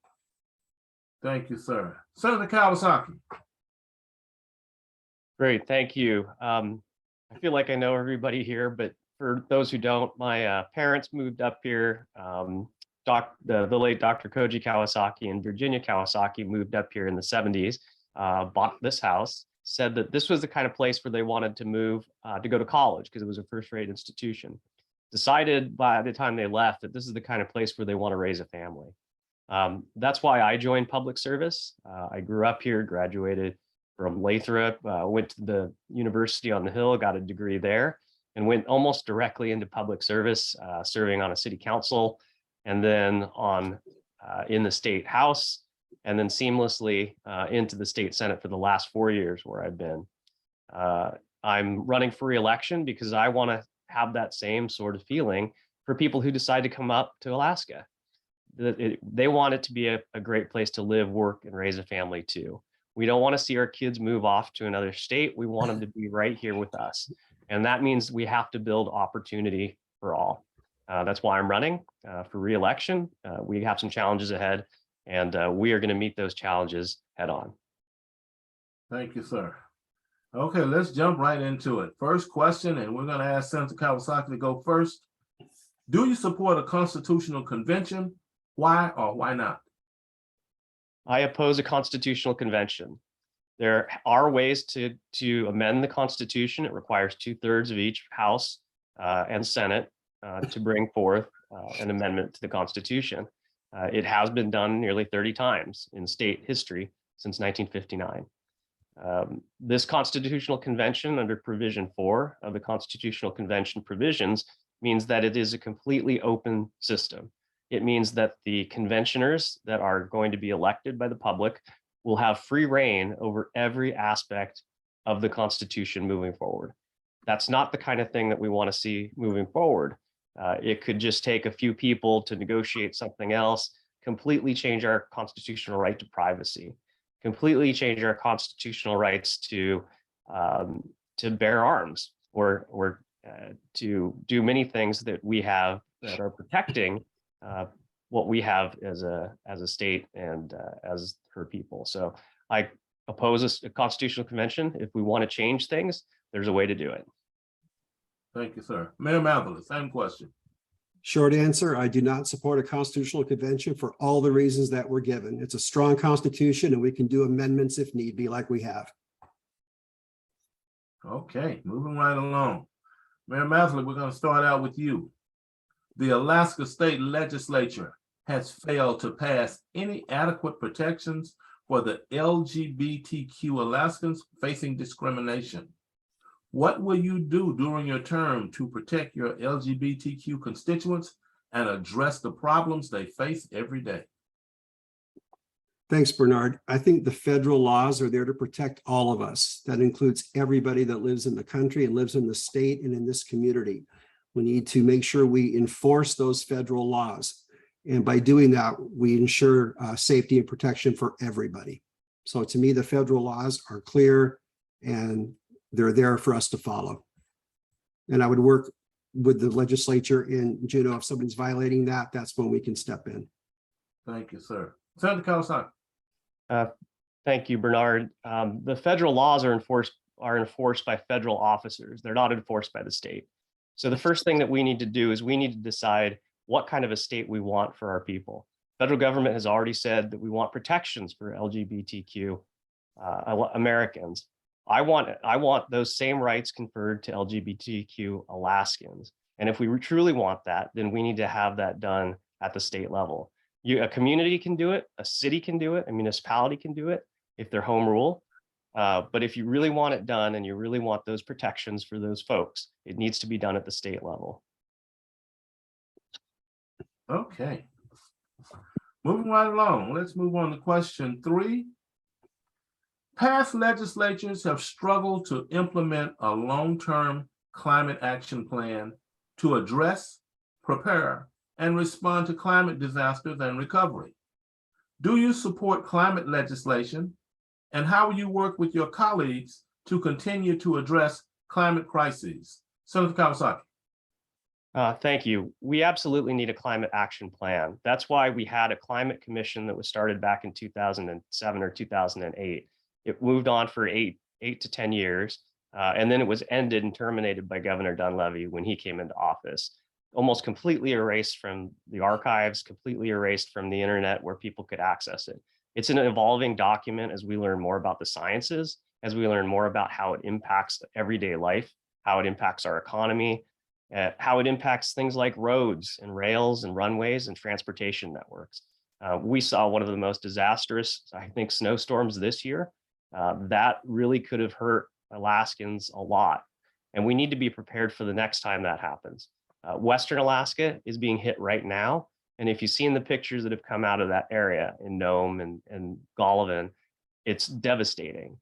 Thank you, sir. Senator Kawasaki.
Great, thank you. I feel like I know everybody here, but for those who don't, my parents moved up here. The late Dr. Koji Kawasaki and Virginia Kawasaki moved up here in the 70s, bought this house, said that this was the kind of place where they wanted to move to go to college because it was a first-rate institution. Decided by the time they left that this is the kind of place where they want to raise a family. That's why I joined public service. I grew up here, graduated from Lathrop, went to the University on the Hill, got a degree there, and went almost directly into public service, serving on a city council, and then on in the state house, and then seamlessly into the state senate for the last 4 years where I've been. I'm running for re-election because I want to have that same sort of feeling for people who decide to come up to Alaska. They want it to be a great place to live, work, and raise a family too. We don't want to see our kids move off to another state. We want them to be right here with us. And that means we have to build opportunity for all. That's why I'm running for re-election. We have some challenges ahead, and we are going to meet those challenges head on.
Thank you, sir. Okay, let's jump right into it. First question, and we're going to ask Senator Kawasaki to go first. Do you support a constitutional convention? Why or why not?
I oppose a constitutional convention. There are ways to amend the Constitution. It requires 2/3 of each House and Senate to bring forth an amendment to the Constitution. It has been done nearly 30 times in state history since 1959. This Constitutional Convention under Provision 4 of the Constitutional Convention provisions means that it is a completely open system. It means that the conventioners that are going to be elected by the public will have free reign over every aspect of the Constitution moving forward. That's not the kind of thing that we want to see moving forward. It could just take a few people to negotiate something else, completely change our constitutional right to privacy, completely change our constitutional rights to bear arms, or to do many things that we have that are protecting what we have as a state and as her people. So I oppose a constitutional convention. If we want to change things, there's a way to do it.
Thank you, sir. Mayor Matherly, same question.
Short answer, I do not support a constitutional convention for all the reasons that were given. It's a strong constitution and we can do amendments if need be, like we have.
Okay, moving right along. Mayor Matherly, we're going to start out with you. The Alaska State Legislature has failed to pass any adequate protections for the LGBTQ Alaskans facing discrimination. What will you do during your term to protect your LGBTQ constituents and address the problems they face every day?
Thanks, Bernard. I think the federal laws are there to protect all of us. That includes everybody that lives in the country and lives in the state and in this community. We need to make sure we enforce those federal laws. And by doing that, we ensure safety and protection for everybody. So to me, the federal laws are clear and they're there for us to follow. And I would work with the legislature in Juneau. If somebody's violating that, that's when we can step in.
Thank you, sir. Senator Kawasaki.
Thank you, Bernard. The federal laws are enforced by federal officers. They're not enforced by the state. So the first thing that we need to do is we need to decide what kind of a state we want for our people. Federal government has already said that we want protections for LGBTQ Americans. I want those same rights conferred to LGBTQ Alaskans. And if we truly want that, then we need to have that done at the state level. A community can do it, a city can do it, a municipality can do it if they're home rule. But if you really want it done and you really want those protections for those folks, it needs to be done at the state level.
Okay. Moving right along, let's move on to question 3. Past legislatures have struggled to implement a long-term climate action plan to address, prepare, and respond to climate disasters and recovery. Do you support climate legislation? And how will you work with your colleagues to continue to address climate crises? Senator Kawasaki.
Thank you. We absolutely need a climate action plan. That's why we had a climate commission that was started back in 2007 or 2008. It moved on for eight to 10 years, and then it was ended and terminated by Governor Dunleavy when he came into office. Almost completely erased from the archives, completely erased from the internet where people could access it. It's an evolving document as we learn more about the sciences, as we learn more about how it impacts everyday life, how it impacts our economy, how it impacts things like roads and rails and runways and transportation networks. We saw one of the most disastrous, I think, snowstorms this year. That really could have hurt Alaskans a lot. And we need to be prepared for the next time that happens. Western Alaska is being hit right now. And if you've seen the pictures that have come out of that area in Nome and Golovin, it's devastating.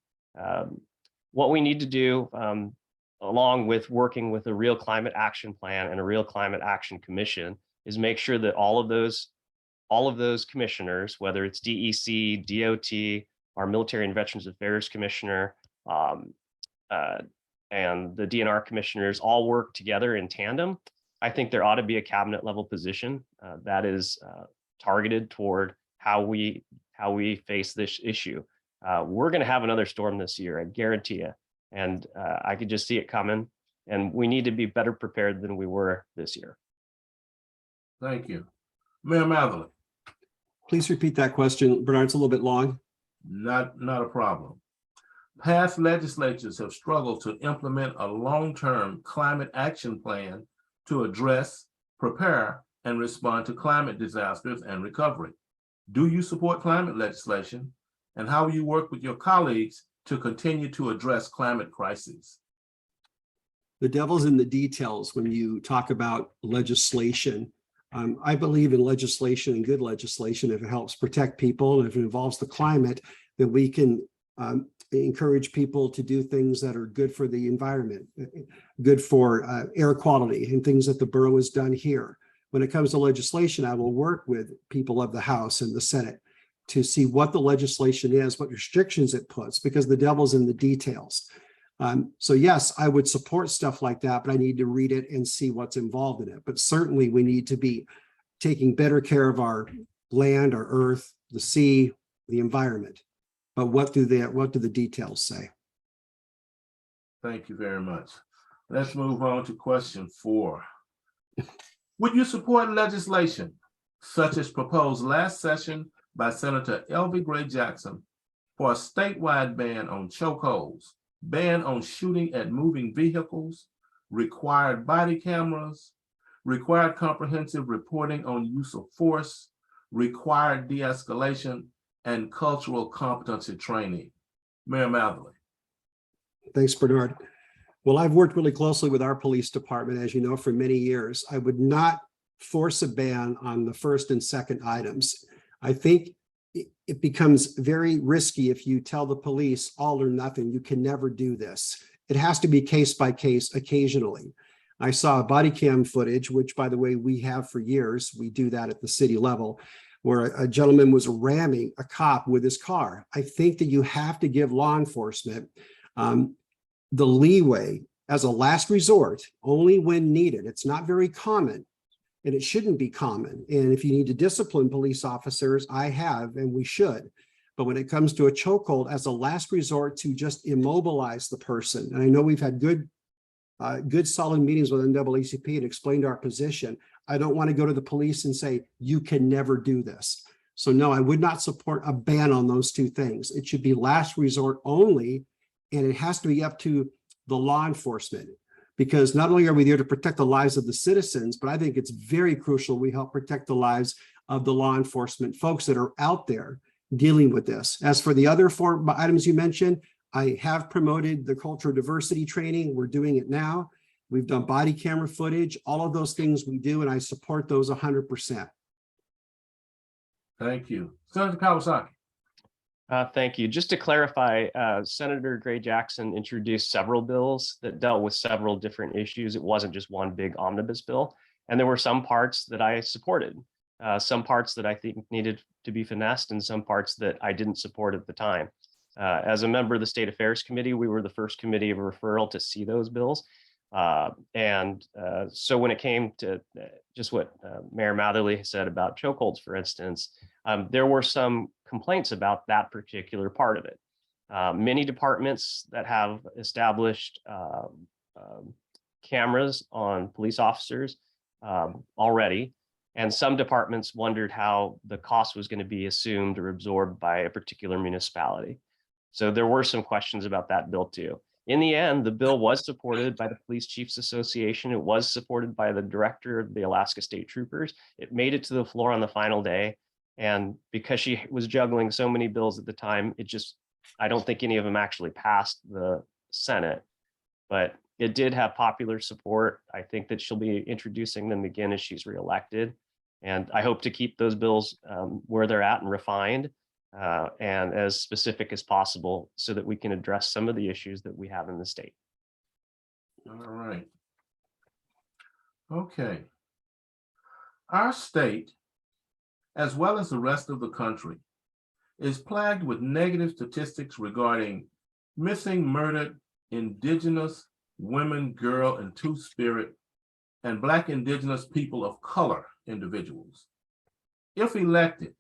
What we need to do, along with working with a real climate action plan and a real climate action commission, is make sure that all of those commissioners, whether it's DEC, DOT, our Military and Veterans Affairs Commissioner, and the DNR commissioners all work together in tandem. I think there ought to be a cabinet level position that is targeted toward how we face this issue. We're going to have another storm this year, I guarantee you. And I could just see it coming. And we need to be better prepared than we were this year.
Thank you. Mayor Matherly.
Please repeat that question. Bernard, it's a little bit long.
Not a problem. Past legislatures have struggled to implement a long-term climate action plan to address, prepare, and respond to climate disasters and recovery. Do you support climate legislation? And how will you work with your colleagues to continue to address climate crises?
The devil's in the details when you talk about legislation. I believe in legislation and good legislation if it helps protect people. And if it involves the climate, then we can encourage people to do things that are good for the environment, good for air quality and things that the borough has done here. When it comes to legislation, I will work with people of the House and the Senate to see what the legislation is, what restrictions it puts, because the devil's in the details. So yes, I would support stuff like that, but I need to read it and see what's involved in it. But certainly we need to be taking better care of our land, our earth, the sea, the environment. But what do the details say?
Thank you very much. Let's move on to question 4. Would you support legislation such as proposed last session by Senator Elvie Gray Jackson for a statewide ban on chokeholds, ban on shooting at moving vehicles, required body cameras, required comprehensive reporting on use of force, required de-escalation, and cultural competency training. Mayor Matherly.
Thanks, Bernard. Well, I've worked really closely with our police department, as you know, for many years. I would not force a ban on the first and second items. I think it becomes very risky if you tell the police all or nothing. You can never do this. It has to be case by case occasionally. I saw body cam footage, which, by the way, we have for years. We do that at the city level, where a gentleman was ramming a cop with his car. I think that you have to give law enforcement the leeway as a last resort, only when needed. It's not very common, and it shouldn't be common. And if you need to discipline police officers, I have, and we should. But when it comes to a chokehold, as a last resort to just immobilize the person, and I know we've had good solid meetings with NAACP and explained our position. I don't want to go to the police and say, you can never do this. So no, I would not support a ban on those two things. It should be last resort only, and it has to be up to the law enforcement, because not only are we there to protect the lives of the citizens, but I think it's very crucial we help protect the lives of the law enforcement folks that are out there dealing with this. As for the other four items you mentioned, I have promoted the cultural diversity training. We're doing it now. We've done body camera footage, all of those things we do, and I support those 100%.
Thank you. Senator Kawasaki.
Thank you. Just to clarify, Senator Gray Jackson introduced several bills that dealt with several different issues. It wasn't just one big omnibus bill. And there were some parts that I supported, some parts that I think needed to be finessed, and some parts that I didn't support at the time. As a member of the State Affairs Committee, we were the first committee of referral to see those bills. So when it came to just what Mayor Matherly said about chokeholds, for instance, there were some complaints about that particular part of it. Many departments that have established cameras on police officers already, and some departments wondered how the cost was going to be assumed or absorbed by a particular municipality. So there were some questions about that bill too. In the end, the bill was supported by the Police Chiefs Association. It was supported by the director of the Alaska State Troopers. It made it to the floor on the final day. And because she was juggling so many bills at the time, I don't think any of them actually passed the Senate, but it did have popular support. I think that she'll be introducing them again as she's reelected. And I hope to keep those bills where they're at and refined, and as specific as possible so that we can address some of the issues that we have in the state.
All right. Okay. Our state, as well as the rest of the country, is plagued with negative statistics regarding missing, murdered Indigenous women, girl, and two-spirit, and Black Indigenous people of color individuals. If elected,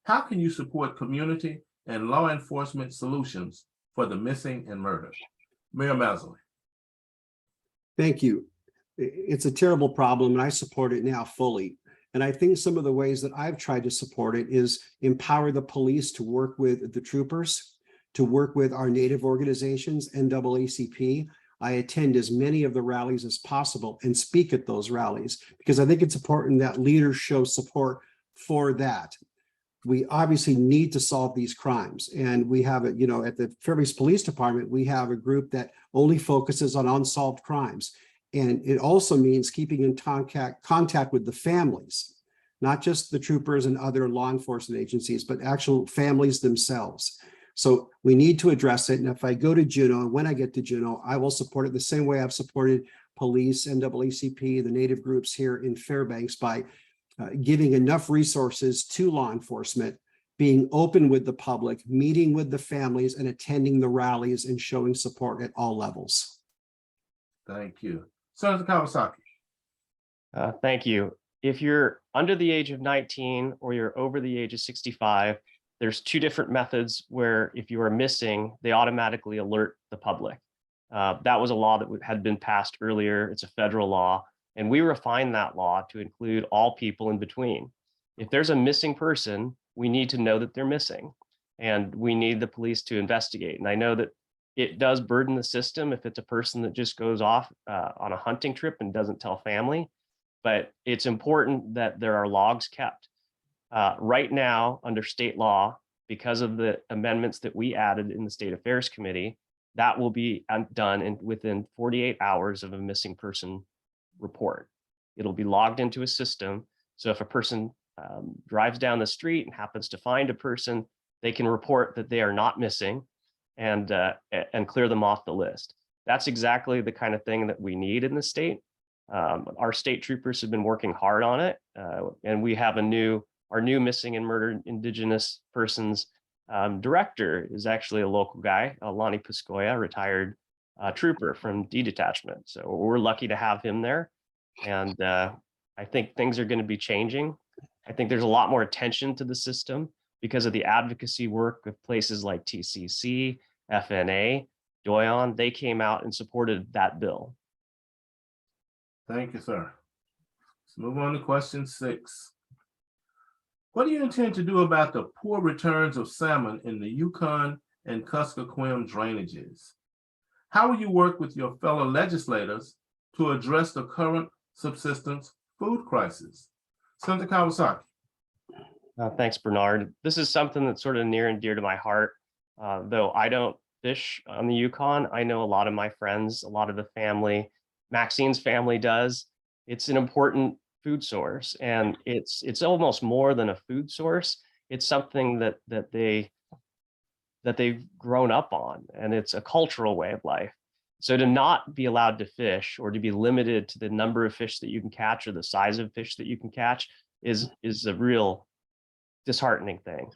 how can you support community and law enforcement solutions for the missing and murdered? Mayor Matherly.
Thank you. It's a terrible problem, and I support it now fully. And I think some of the ways that I've tried to support it is empower the police to work with the troopers, to work with our Native organizations, NAACP. I attend as many of the rallies as possible and speak at those rallies, because I think it's important that leaders show support for that. We obviously need to solve these crimes. And we have at the Fairbanks Police Department, we have a group that only focuses on unsolved crimes. And it also means keeping in contact with the families, not just the troopers and other law enforcement agencies, but actual families themselves. So we need to address it. And if I go to Juneau, and when I get to Juneau, I will support it the same way I've supported police, NAACP, the Native groups here in Fairbanks, by giving enough resources to law enforcement, being open with the public, meeting with the families, and attending the rallies and showing support at all levels.
Thank you. Senator Kawasaki.
Thank you. If you're under the age of 19 or you're over the age of 65, there's two different methods where if you are missing, they automatically alert the public. That was a law that had been passed earlier. It's a federal law. And we refined that law to include all people in between. If there's a missing person, we need to know that they're missing, and we need the police to investigate. And I know that it does burden the system if it's a person that just goes off on a hunting trip and doesn't tell family, but it's important that there are logs kept. Right now, under state law, because of the amendments that we added in the State Affairs Committee, that will be done within 48 hours of a missing person report. It'll be logged into a system. So if a person drives down the street and happens to find a person, they can report that they are not missing and clear them off the list. That's exactly the kind of thing that we need in the state. Our state troopers have been working hard on it, and we have our new missing and murdered Indigenous persons director is actually a local guy, Lonnie Piscoya, retired trooper from D Detachment. So we're lucky to have him there. And I think things are going to be changing. I think there's a lot more attention to the system because of the advocacy work of places like TCC, FNA, Doyon. They came out and supported that bill.
Thank you, sir. Let's move on to question 6. What do you intend to do about the poor returns of salmon in the Yukon and Kuskokwim drainages? How will you work with your fellow legislators to address the current subsistence food crisis? Senator Kawasaki.
Thanks, Bernard. This is something that's sort of near and dear to my heart. Though I don't fish on the Yukon, I know a lot of my friends, a lot of the family, Maxine's family does. It's an important food source, and it's almost more than a food source. It's something that they've grown up on, and it's a cultural way of life. So to not be allowed to fish, or to be limited to the number of fish that you can catch or the size of fish that you can catch is a real disheartening thing.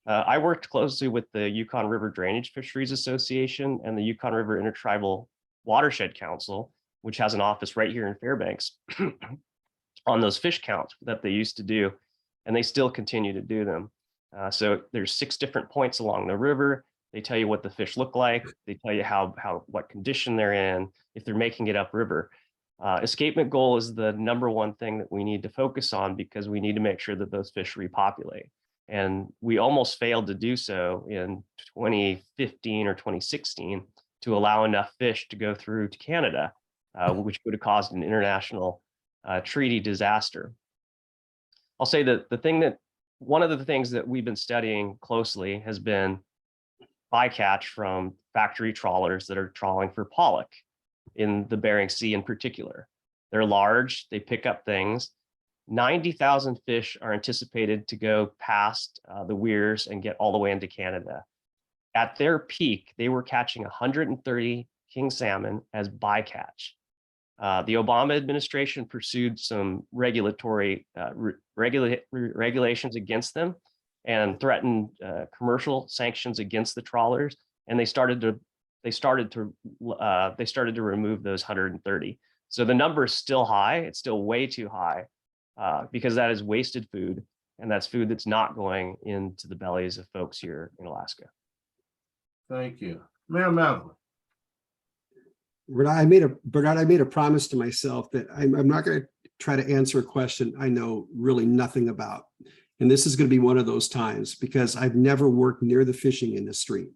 I worked closely with the Yukon River Drainage Fisheries Association and the Yukon River Intertribal Watershed Council, which has an office right here in Fairbanks, on those fish counts that they used to do, and they still continue to do them. So there's 6 different points along the river. They tell you what the fish look like. They tell you what condition they're in, if they're making it upriver. Escapement goal is the #1 thing that we need to focus on, because we need to make sure that those fish repopulate. And we almost failed to do so in 2015 or 2016 to allow enough fish to go through to Canada, which would have caused an international treaty disaster. I'll say that one of the things that we've been studying closely has been bycatch from factory trawlers that are trawling for pollock in the Bering Sea in particular. They're large, they pick up things. 90,000 fish are anticipated to go past the weirs and get all the way into Canada. At their peak, they were catching 130 king salmon as bycatch. The Obama administration pursued some regulatory regulations against them and threatened commercial sanctions against the trawlers, and they started to remove those 130. So the number is still high. It's still way too high because that is wasted food, and that's food that's not going into the bellies of folks here in Alaska.
Thank you. Mayor Matherly.
Bernard, I made a promise to myself that I'm not going to try to answer a question I know really nothing about. And this is going to be one of those times, because I've never worked near the fishing industry,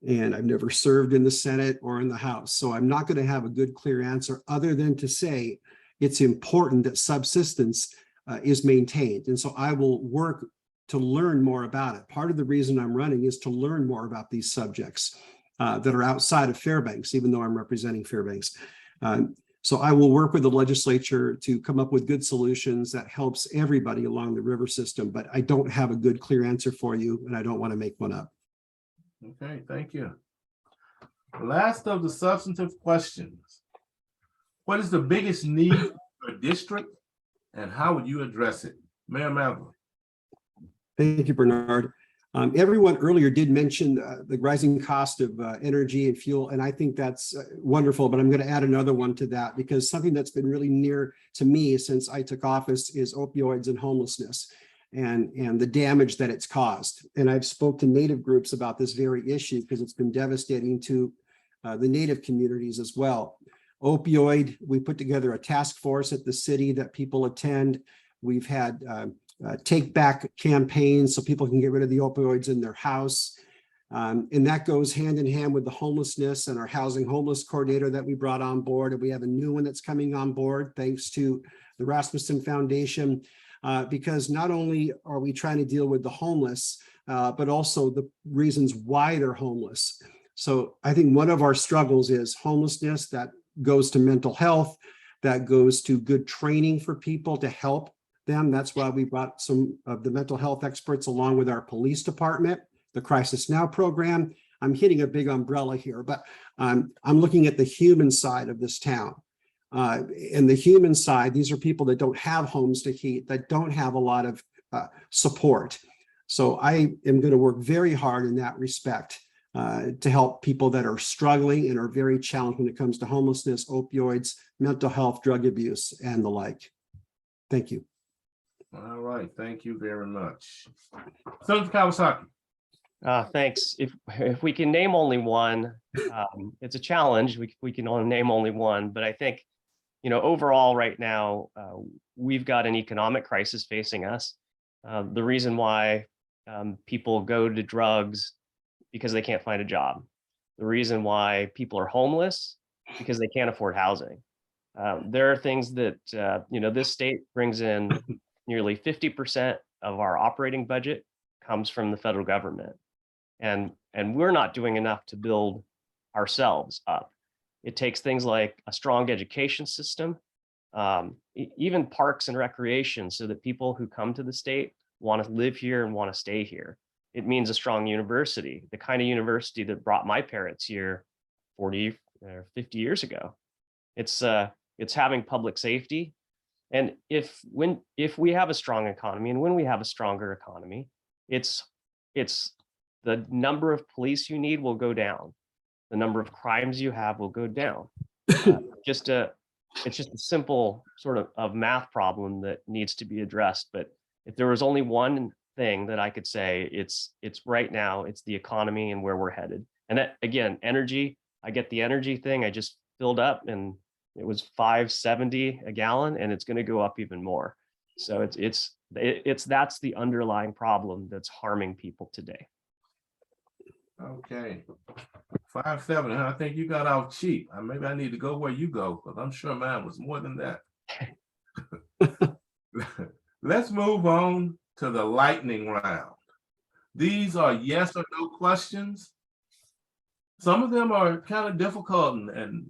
and I've never served in the Senate or in the House. So I'm not going to have a good, clear answer other than to say it's important that subsistence is maintained. And so I will work to learn more about it. Part of the reason I'm running is to learn more about these subjects that are outside of Fairbanks, even though I'm representing Fairbanks. So I will work with the legislature to come up with good solutions that helps everybody along the river system, but I don't have a good, clear answer for you, and I don't want to make one up.
Okay, thank you. Last of the substantive questions. What is the biggest need for your district, and how would you address it? Mayor Matherly.
Thank you, Bernard. Everyone earlier did mention the rising cost of energy and fuel, and I think that's wonderful, but I'm going to add another one to that, because something that's been really near to me since I took office is opioids and homelessness and the damage that it's caused. And I've spoke to Native groups about this very issue because it's been devastating to the Native communities as well. Opioid, we put together a task force at the city that people attend. We've had take back campaigns so people can get rid of the opioids in their house. And that goes hand in hand with the homelessness and our housing homeless coordinator that we brought on board. And we have a new one that's coming on board thanks to the Rasmussen Foundation. because not only are we trying to deal with the homeless, but also the reasons why they're homeless. So I think one of our struggles is homelessness that goes to mental health, that goes to good training for people to help them. That's why we brought some of the mental health experts along with our police department, the Crisis Now program. I'm hitting a big umbrella here, but I'm looking at the human side of this town. And the human side, these are people that don't have homes to heat, that don't have a lot of support. So I am going to work very hard in that respect to help people that are struggling and are very challenged when it comes to homelessness, opioids, mental health, drug abuse, and the like. Thank you.
All right, thank you very much. Senator Kawasaki.
Thanks. If we can name only one, it's a challenge. We can only name only one, but I think, overall right now, we've got an economic crisis facing us. The reason why people go to drugs because they can't find a job. The reason why people are homeless because they can't afford housing. There are things that, this state brings in nearly 50% of our operating budget comes from the federal government. And we're not doing enough to build ourselves up. It takes things like a strong education system, even parks and recreation, so that people who come to the state want to live here and want to stay here. It means a strong university, the kind of university that brought my parents here 40 or 50 years ago. It's having public safety. And if we have a strong economy, and when we have a stronger economy, it's the number of police you need will go down. The number of crimes you have will go down. It's just a simple sort of math problem that needs to be addressed. But if there was only one thing that I could say, it's right now, it's the economy and where we're headed. And that, again, energy, I get the energy thing. I just filled up and it was $5.70 a gallon, and it's going to go up even more. So that's the underlying problem that's harming people today.
Okay. 5.7, I think you got out cheap. Maybe I need to go where you go, because I'm sure mine was more than that. Let's move on to the lightning round. These are yes or no questions. Some of them are kind of difficult and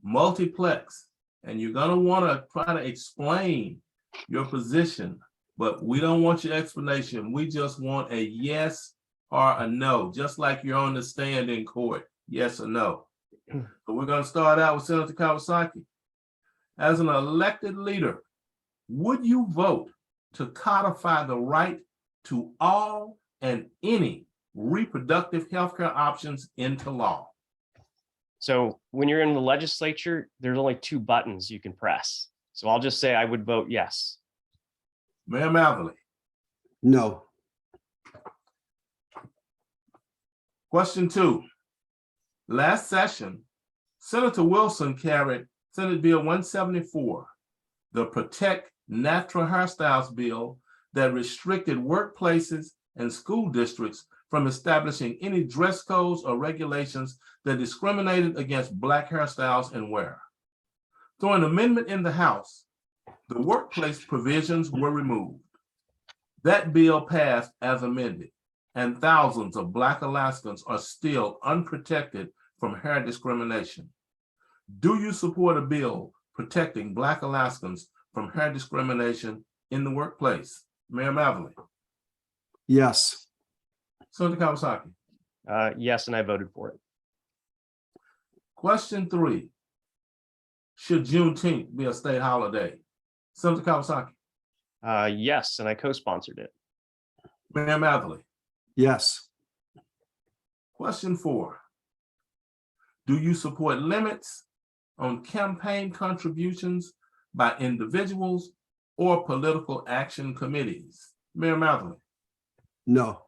multiplex, and you're going to want to try to explain your position, but we don't want your explanation. We just want a yes or a no, just like you're on the stand in court, yes or no. So we're going to start out with Senator Kawasaki. As an elected leader, would you vote to codify the right to all and any reproductive healthcare options into law?
So when you're in the legislature, there's only two buttons you can press. So I'll just say I would vote yes.
Mayor Matherly.
No.
Question 2. Last session, Senator Wilson carried Senate Bill 174, the Protect Natural Hairstyles bill that restricted workplaces and school districts from establishing any dress codes or regulations that discriminated against Black hairstyles and wear. Through an amendment in the House, the workplace provisions were removed. That bill passed as amended, and thousands of Black Alaskans are still unprotected from hair discrimination. Do you support a bill protecting Black Alaskans from hair discrimination in the workplace? Mayor Matherly.
Yes.
Senator Kawasaki.
Yes, and I voted for it.
Question 3. Should Juneteenth be a state holiday? Senator Kawasaki.
Yes, and I co-sponsored it.
Mayor Matherly.
Yes.
Question 4. Do you support limits on campaign contributions by individuals or political action committees? Mayor Matherly.
No.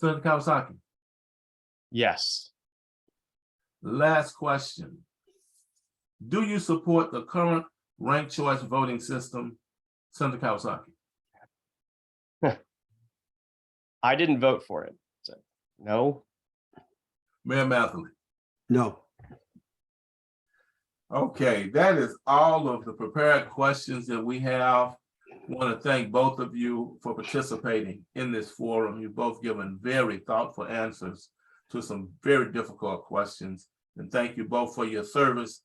Senator Kawasaki.
Yes.
Last question. Do you support the current ranked choice voting system? Senator Kawasaki.
I didn't vote for it. So no.
Mayor Matherly.
No.
Okay, that is all of the prepared questions that we have. want to thank both of you for participating in this forum. You've both given very thoughtful answers to some very difficult questions. And thank you both for your service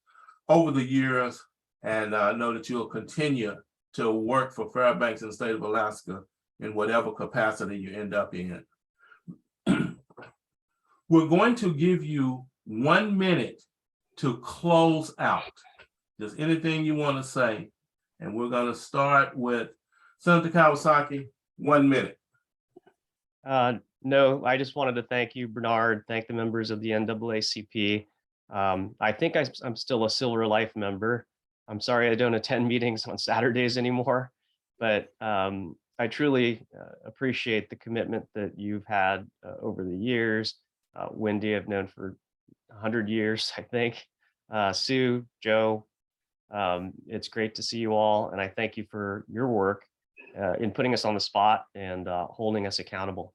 over the years. And I know that you'll continue to work for Fairbanks in the state of Alaska in whatever capacity you end up in. We're going to give you 1 minute to close out. Just anything you want to say. And we're going to start with Senator Kawasaki, 1 minute.
No, I just wanted to thank you, Bernard, thank the members of the NAACP. I think I'm still a Silver Life member. I'm sorry I don't attend meetings on Saturdays anymore, but I truly appreciate the commitment that you've had over the years. Wendy, I've known for 100 years, I think. Sue, Joe, it's great to see you all, and I thank you for your work in putting us on the spot and holding us accountable.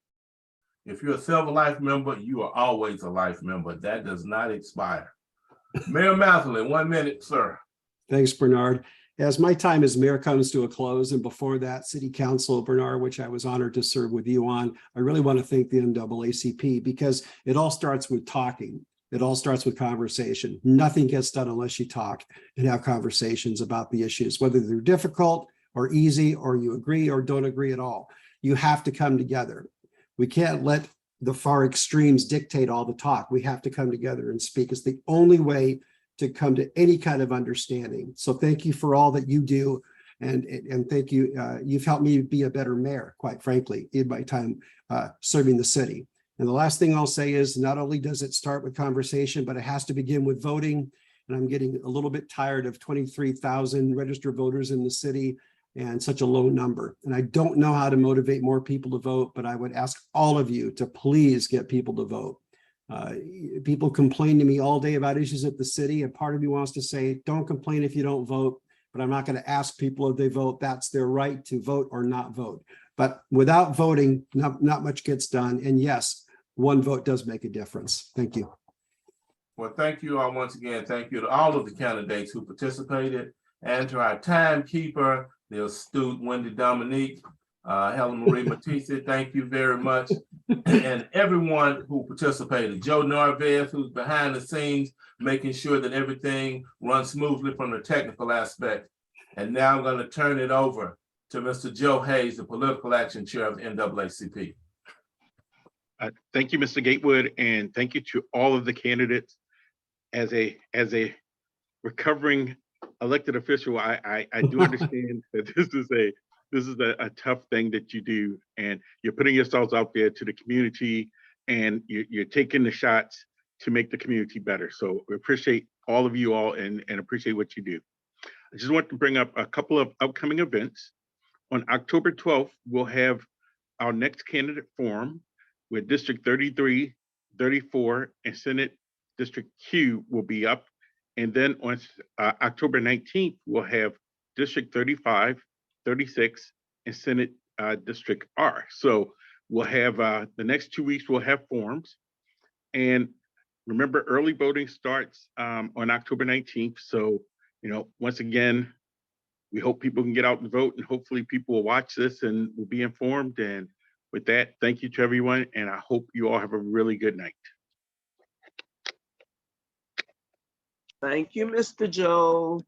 If you're a Silver Life member, you are always a life member. That does not expire. Mayor Matherly, 1 minute, sir.
Thanks, Bernard. As my time as mayor comes to a close, and before that, City Council, Bernard, which I was honored to serve with you on, I really want to thank the NAACP because it all starts with talking. It all starts with conversation. Nothing gets done unless you talk and have conversations about the issues, whether they're difficult or easy, or you agree or don't agree at all. You have to come together. We can't let the far extremes dictate all the talk. We have to come together and speak. It's the only way to come to any kind of understanding. So thank you for all that you do. And thank you. You've helped me be a better mayor, quite frankly, in my time serving the city. And the last thing I'll say is not only does it start with conversation, but it has to begin with voting. And I'm getting a little bit tired of 23,000 registered voters in the city and such a low number. And I don't know how to motivate more people to vote, but I would ask all of you to please get people to vote. People complain to me all day about issues at the city, and part of me wants to say, don't complain if you don't vote, but I'm not going to ask people if they vote. That's their right to vote or not vote. But without voting, not much gets done. And yes, one vote does make a difference. Thank you.
Well, thank you all once again. Thank you to all of the candidates who participated, and to our timekeeper, the astute Wendy Dominique, Helen Marie Matisse, thank you very much. And everyone who participated, Joe Narvaez, who's behind the scenes, making sure that everything runs smoothly from the technical aspect. And now I'm going to turn it over to Mr. Joe Hayes, the Political Action Chair of the NAACP.
Thank you, Mr. Gatewood, and thank you to all of the candidates. As a recovering elected official, I do understand that this is a tough thing that you do, and you're putting yourselves out there to the community, and you're taking the shots to make the community better. So we appreciate all of you all and appreciate what you do. I just want to bring up a couple of upcoming events. On October 12th, we'll have our next candidate forum with District 33, 34, and Senate District Q will be up. And then on October 19th, we'll have District 35, 36, and Senate District R. So we'll have the next 2 weeks, we'll have forums. And remember, early voting starts on October 19th. So, once again, we hope people can get out and vote, and hopefully people will watch this and will be informed. And with that, thank you to everyone. And I hope you all have a really good night.
Thank you, Mr. Joe.